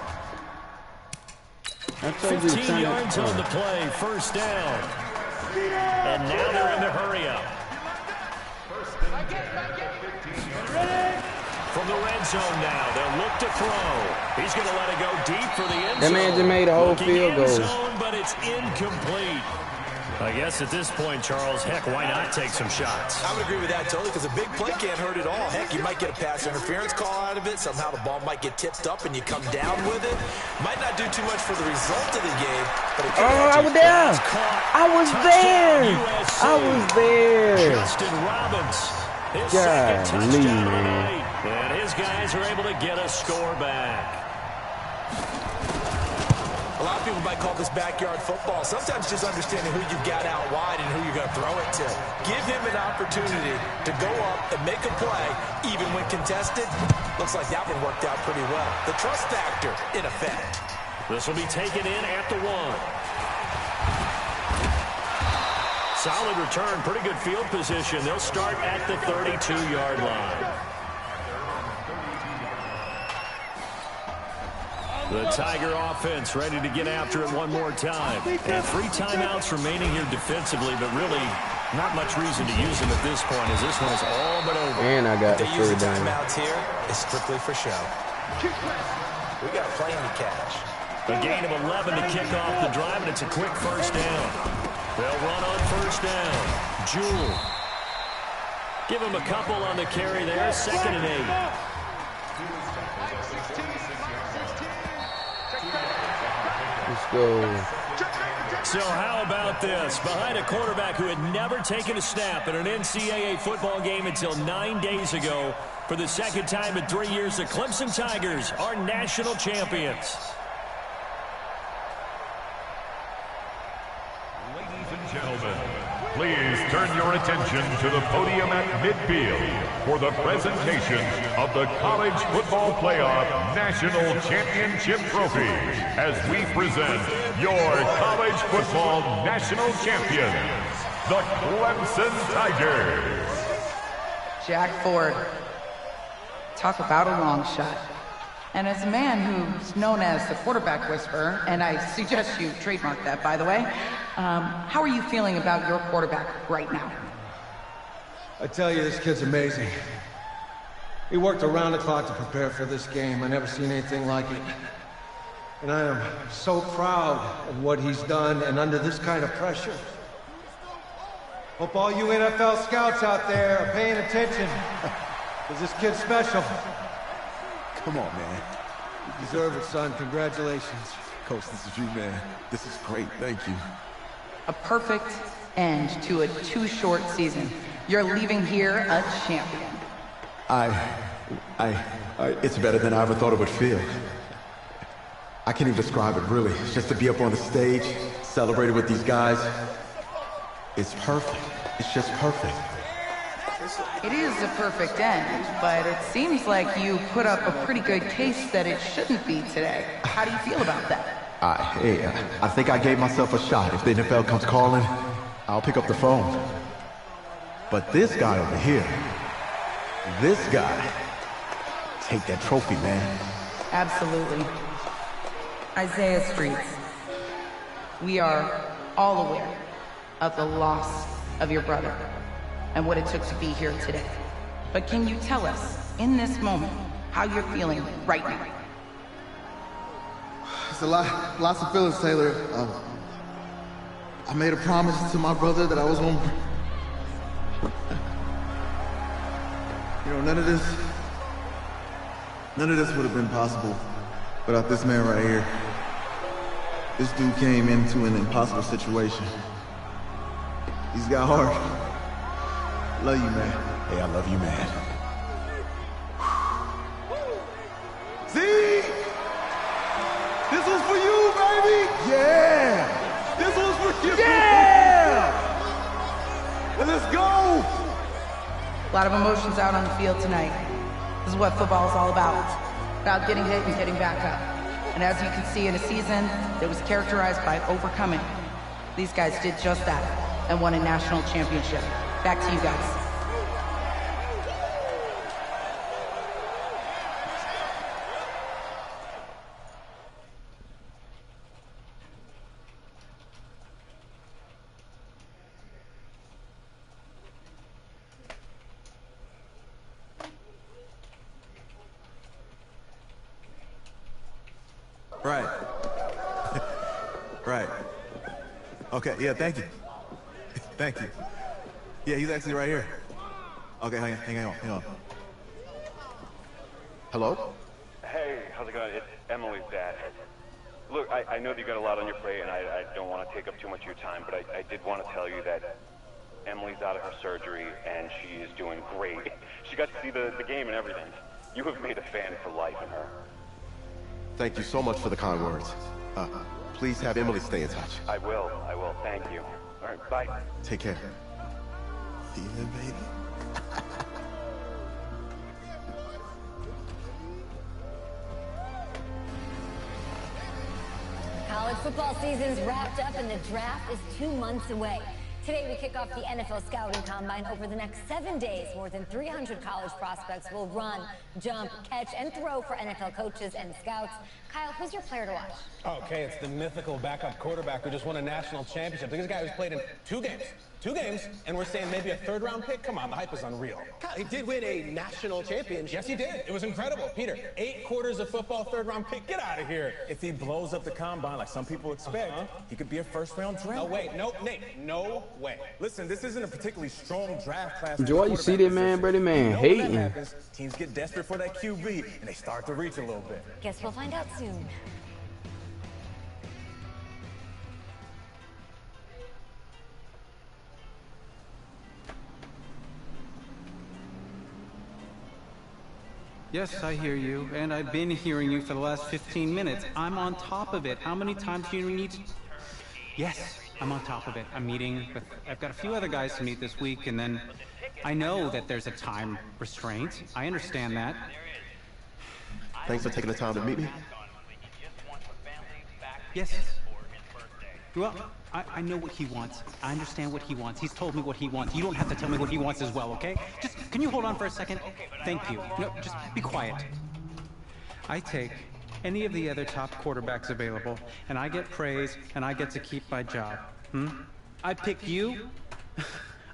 15 yards on the play, 1st down. And now they're in the hurry up. From the red zone now, they'll look to throw. He's going to let it go deep for the end zone. That man just made a whole Looking field goal. end zone, but it's incomplete. I guess at this point, Charles, heck, why not take some shots? I would agree with that totally, because a big play can't hurt at all. Heck, you might get a pass interference call out of it. Somehow the ball might get tipped up and you come down with it. Might not do too much for the result of the game, but it could I was there. I was there. I was there. Justin Robbins, his God, second touchdown of the man. night. And his guys are able to get a score back. A lot of people might call this backyard football. Sometimes just understanding who you've got out wide and who you're going to throw it to. Give him an opportunity to go up and make a play, even when contested. Looks like that one worked out pretty well. The trust factor, in effect. This will be taken in at the 1. Solid return, pretty good field position. They'll start at the 32-yard line. The Tiger offense ready to get after it one more time. And 3 timeouts remaining here defensively, but really not much reason to use them at this point as this one is all but over. And I got the They use the 3rd down. timeouts here. It's strictly for show. We got plenty of cash. A gain of 11 to kick off the drive, and it's a quick 1st down. They'll run on 1st down. Jewell. Give him a couple on the carry there. 2nd and 8. Let's go. So how about this? Behind a quarterback who had never taken a snap in an NCAA football game until 9 days ago, for the 2nd time in 3 years, the Clemson Tigers are national champions. Ladies and gentlemen, please turn your attention to the podium at midfield for the presentation of the College Football Playoff National Championship Trophy as we present your college football national champions, the Clemson Tigers. Jack Ford. Talk about a long shot. And as a man who's known as the quarterback whisperer, and I suggest you trademark that, by the way, how are you feeling about your quarterback right now? I tell you, this kid's amazing. He worked around the clock to prepare for this game. I've never seen anything like it. And I am so proud of what he's done, and under this kind of pressure. Hope all you NFL scouts out there are paying attention, because this kid's special. Come on, man. You deserve it, son. Congratulations. Coach, this is you, man. This is great. Thank you. A perfect end to a too short season. You're leaving here a champion. It's better than I ever thought it would feel. I can't even describe it, really. Just to be up on the stage, celebrating with these guys. It's perfect. It's just perfect. It is a perfect end, but it seems like you put up a pretty good case that it shouldn't be today. How do you feel about that? I think I gave myself a shot. If the NFL comes calling, I'll pick up the phone. But this guy over here, this guy, take that trophy, man. Absolutely. Isaiah Streets, we are all aware of the loss of your brother and what it took to be here today. But can you tell us, in this moment, how you're feeling right now? It's lots of feelings, Taylor. I made a promise to my brother that I was gonna... You know, none of this would have been possible without this man right here. This dude came into an impossible situation. He's got heart. Love you, man. Hey, I love you, man. See? This was for you, baby! Yeah! This was for you! Yeah! Let's go! A lot of emotions out on the field tonight. This is what football is all about. About getting hit and getting back up. And as you can see, in a season that was characterized by overcoming, these guys did just that and won a national championship. Back to you guys. Right. Right. Okay, yeah, thank you. Thank you. Yeah, he's actually right here. Okay, hang on. Hello? Hey, how's it going? It's Emily's dad. Look, I know that you got a lot on your plate, and I don't want to take up too much of your time, but I did want to tell you that Emily's out of her surgery, and she is doing great. She got to see the game and everything. You have made a fan for life in her. Thank you so much for the kind words. Please have Emily stay in touch. I will. Thank you. All right, bye. Take care. Yeah, baby. College football season's wrapped up and the draft is 2 months away. Today we kick off the NFL Scouting Combine. Over the next 7 days, more than 300 college prospects will run, jump, catch, and throw for NFL coaches and scouts. Kyle, who's your player to watch? Okay, it's the mythical backup quarterback who just won a national championship. This guy who's played in 2 games, and we're saying maybe a 3rd-round pick? Come on, the hype is unreal. Kyle, he did win a national championship. Yes, he did. It was incredible. Peter, 8 quarters of football, 3rd-round pick. Get out of here. If he blows up the combine like some people expect, he could be a 1st-round draft. No way. No, Nate. No way. Listen, this isn't a particularly strong draft class. Joy, you see that man, Brady man, hating. Happens, teams get desperate for that QB, and they start to reach a little bit. Guess we'll find out soon. Yes, I hear you, and I've been hearing you for the last 15 minutes. I'm on top of it. How many times do you need to... Yes, I'm on top of it. I'm meeting with... I've got a few other guys to meet this week, and then I know that there's a time restraint. I understand that. Thanks for taking the time to meet me. Yes. Well, I know what he wants. I understand what he wants. He's told me what he wants. You don't have to tell me what he wants as well, okay? Just, can you hold on for a second? Thank you. No, just be quiet. I take any of the other top quarterbacks available, and I get praise, and I get to keep my job. I pick you,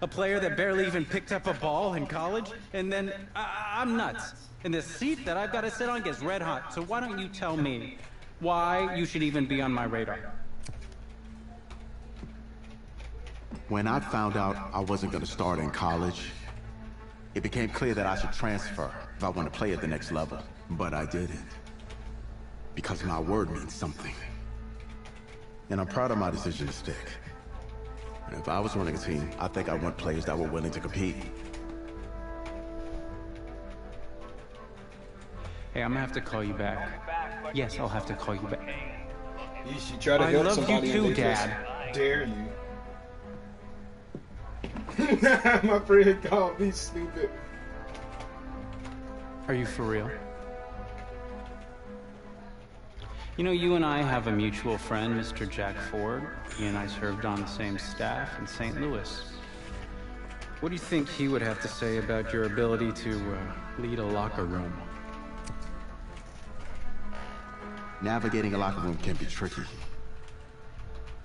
a player that barely even picked up a ball in college, and then I'm nuts. And the seat that I've got to sit on gets red hot. So why don't you tell me why you should even be on my radar? When I found out I wasn't going to start in college, it became clear that I should transfer if I want to play at the next level. But I didn't. Because my word means something. And I'm proud of my decision to stick. And if I was running a team, I think I want players that were willing to compete. Hey, I'm gonna have to call you back. Yes, I'll have to call you back. You should try to help somebody. I love you too, Dad. Dare you. My friend called me stupid. Are you for real? You know, you and I have a mutual friend, Mr. Jack Ford. He and I served on the same staff in St. Louis. What do you think he would have to say about your ability to lead a locker room? Navigating a locker room can be tricky.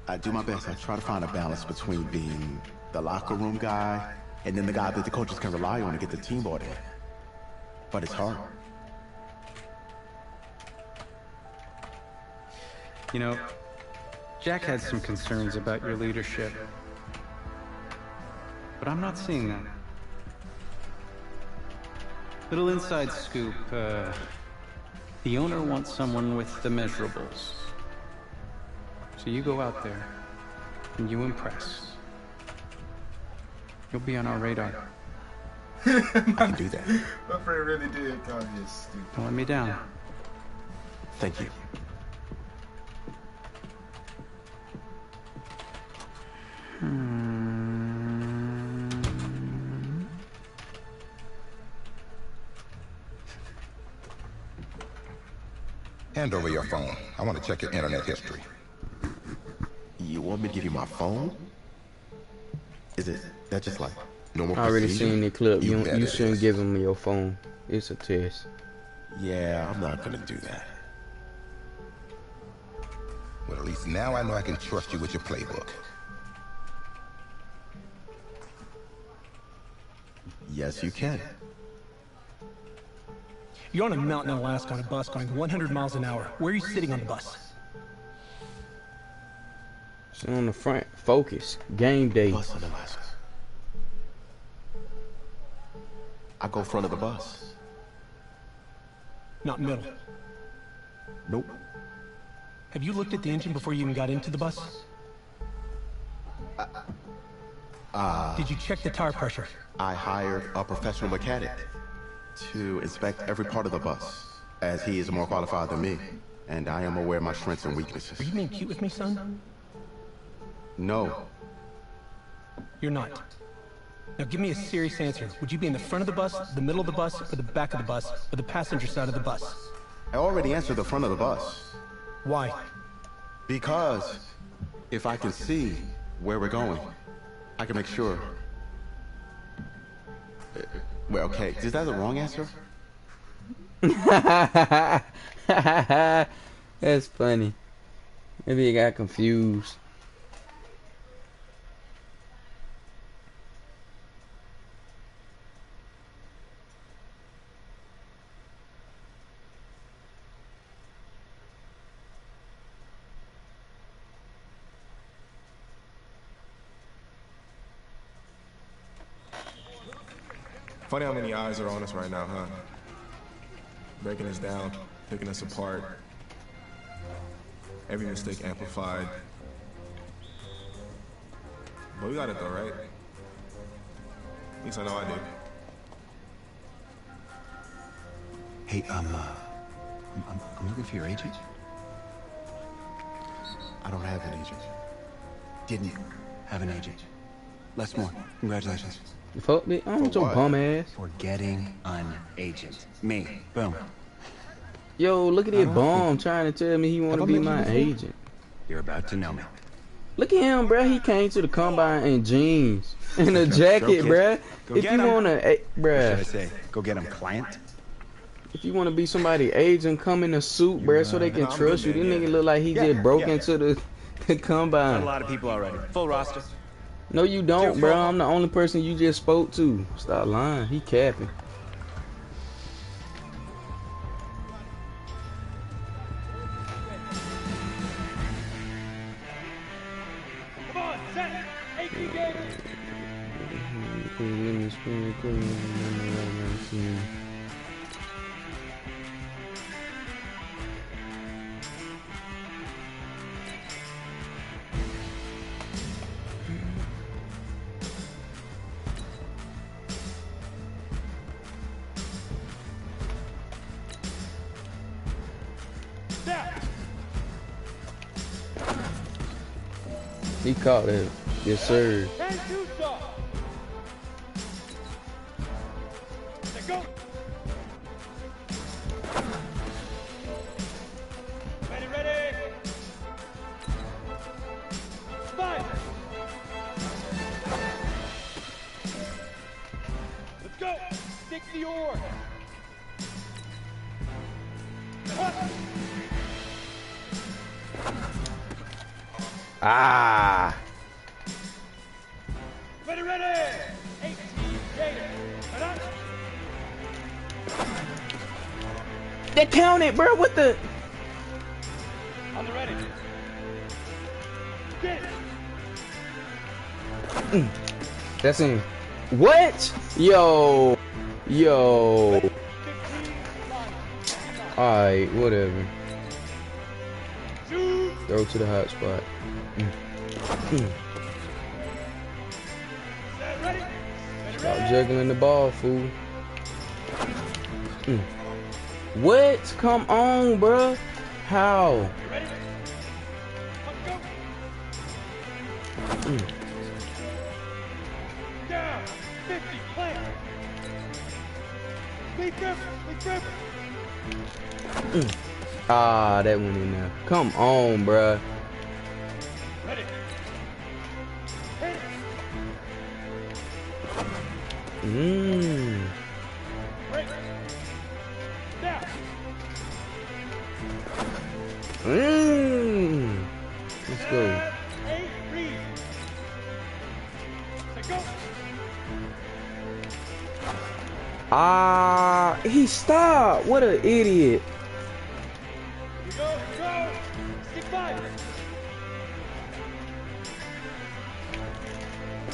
I do my best. I try to find a balance between being the locker room guy and then the guy that the coaches can rely on to get the team bought in. But it's hard. You know, Jack had some concerns about your leadership. But I'm not seeing that. Little inside scoop, the owner wants someone with the measurables. So you go out there, and you impress. You'll be on our radar. I can do that. My friend really did call me stupid. Don't let me down. Thank you. Hand over your phone. I want to check your internet history. You want me to give you my phone? Is it that just like normal I already procedure? seen the clip. You You bet it shouldn't is. give him your phone. It's a test. Yeah, I'm not gonna do that. Well, at least now I know I can trust you with your playbook. Yes, you can. You're on a mountain in Alaska on a bus going 100 miles an hour. Where are you sitting on the bus? Sit on the front. Focus. Game day. Bus in Alaska. I go front of the bus. Not middle. Nope. Have you looked at the engine before you even got into the bus? Did you check the tire pressure? I hired a professional mechanic to inspect every part of the bus, as he is more qualified than me, and I am aware of my strengths and weaknesses. Are you being cute with me, son? No. You're not. Now give me a serious answer. Would you be in the front of the bus, the middle of the bus, or the back of the bus, or the passenger side of the bus? I already answered the front of the bus. Why? Because if I can see where we're going, I can make sure. Well, okay, is that the wrong answer? That's funny. Maybe he got confused. Funny how many eyes are on us right now, huh? Breaking us down, picking us apart. Every mistake amplified. But we got it though, right? At least I know I did. Hey, I'm looking for your agent. I don't have an agent. Didn't have an agent. Les Moore, congratulations. Fuck me. I'm with your bum ass. For getting an agent. Me. Boom. Yo, look at that bum trying to tell me he want to be my agent. You're about to know me. Look at him, bruh. He came to the combine in jeans and a jacket, bruh. If you want to, bruh. What should I say? Go get him, client? If you want to be somebody agent, come in a suit, bruh, so they can trust you. This nigga look like he just broke into the combine. Got a lot of people already. Full roster. No, you don't, bro. I'm the only person you just spoke to. Stop lying. He capping. Come on, set. 18 games. He caught it. Yes, sir. And two stop. Let go. Ready. Five. Let's go. Stick the oar. Up. Ah. Ready, ready! 18 Gator. Right up. That counted, bro. What the? On the ready. Get it. That's in. What? Yo. Yo. Alright, whatever. Throw to the hot spot. Stop juggling the ball, fool. What? Come on, bruh. How? Down. 50. Plant. Lead grip. Lead grip. Ah, that went in there. Come on, bruh. Ready. Hit it. Break. Down. Let's go. 8. Read. Say go. Ah, he stopped. What an idiot. Go. Go. Stick 5.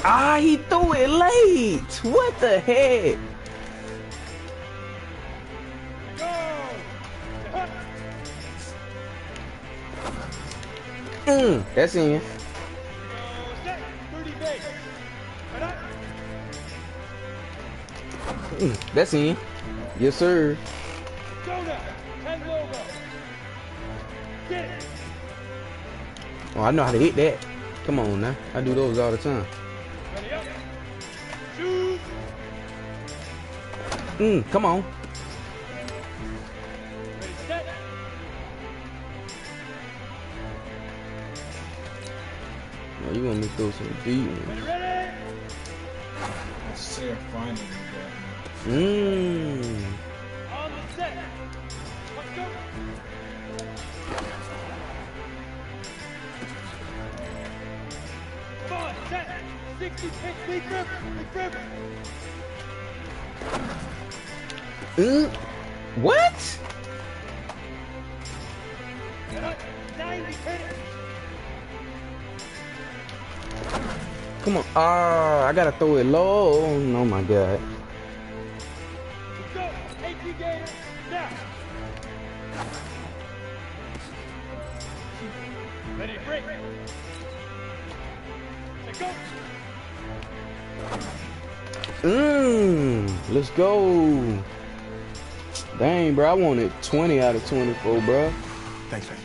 Ah, he threw it late. What the heck? That's in. That's in. Yes, sir. Oh, I know how to hit that. Come on now. I do those all the time. Come on. Oh, you want me to throw some deep ones. That's terrifying. On the set. Let's go. Come on, set. 60 pitch, lead grip, lead grip. What? 90, hit it. Come on. Ah, I gotta throw it low. Oh my god. Let's go. 18 Gator. Now. Ready, break. Say go. Let's go. Dang, bro. I wanted 20 out of 24, bro. Thanks, man.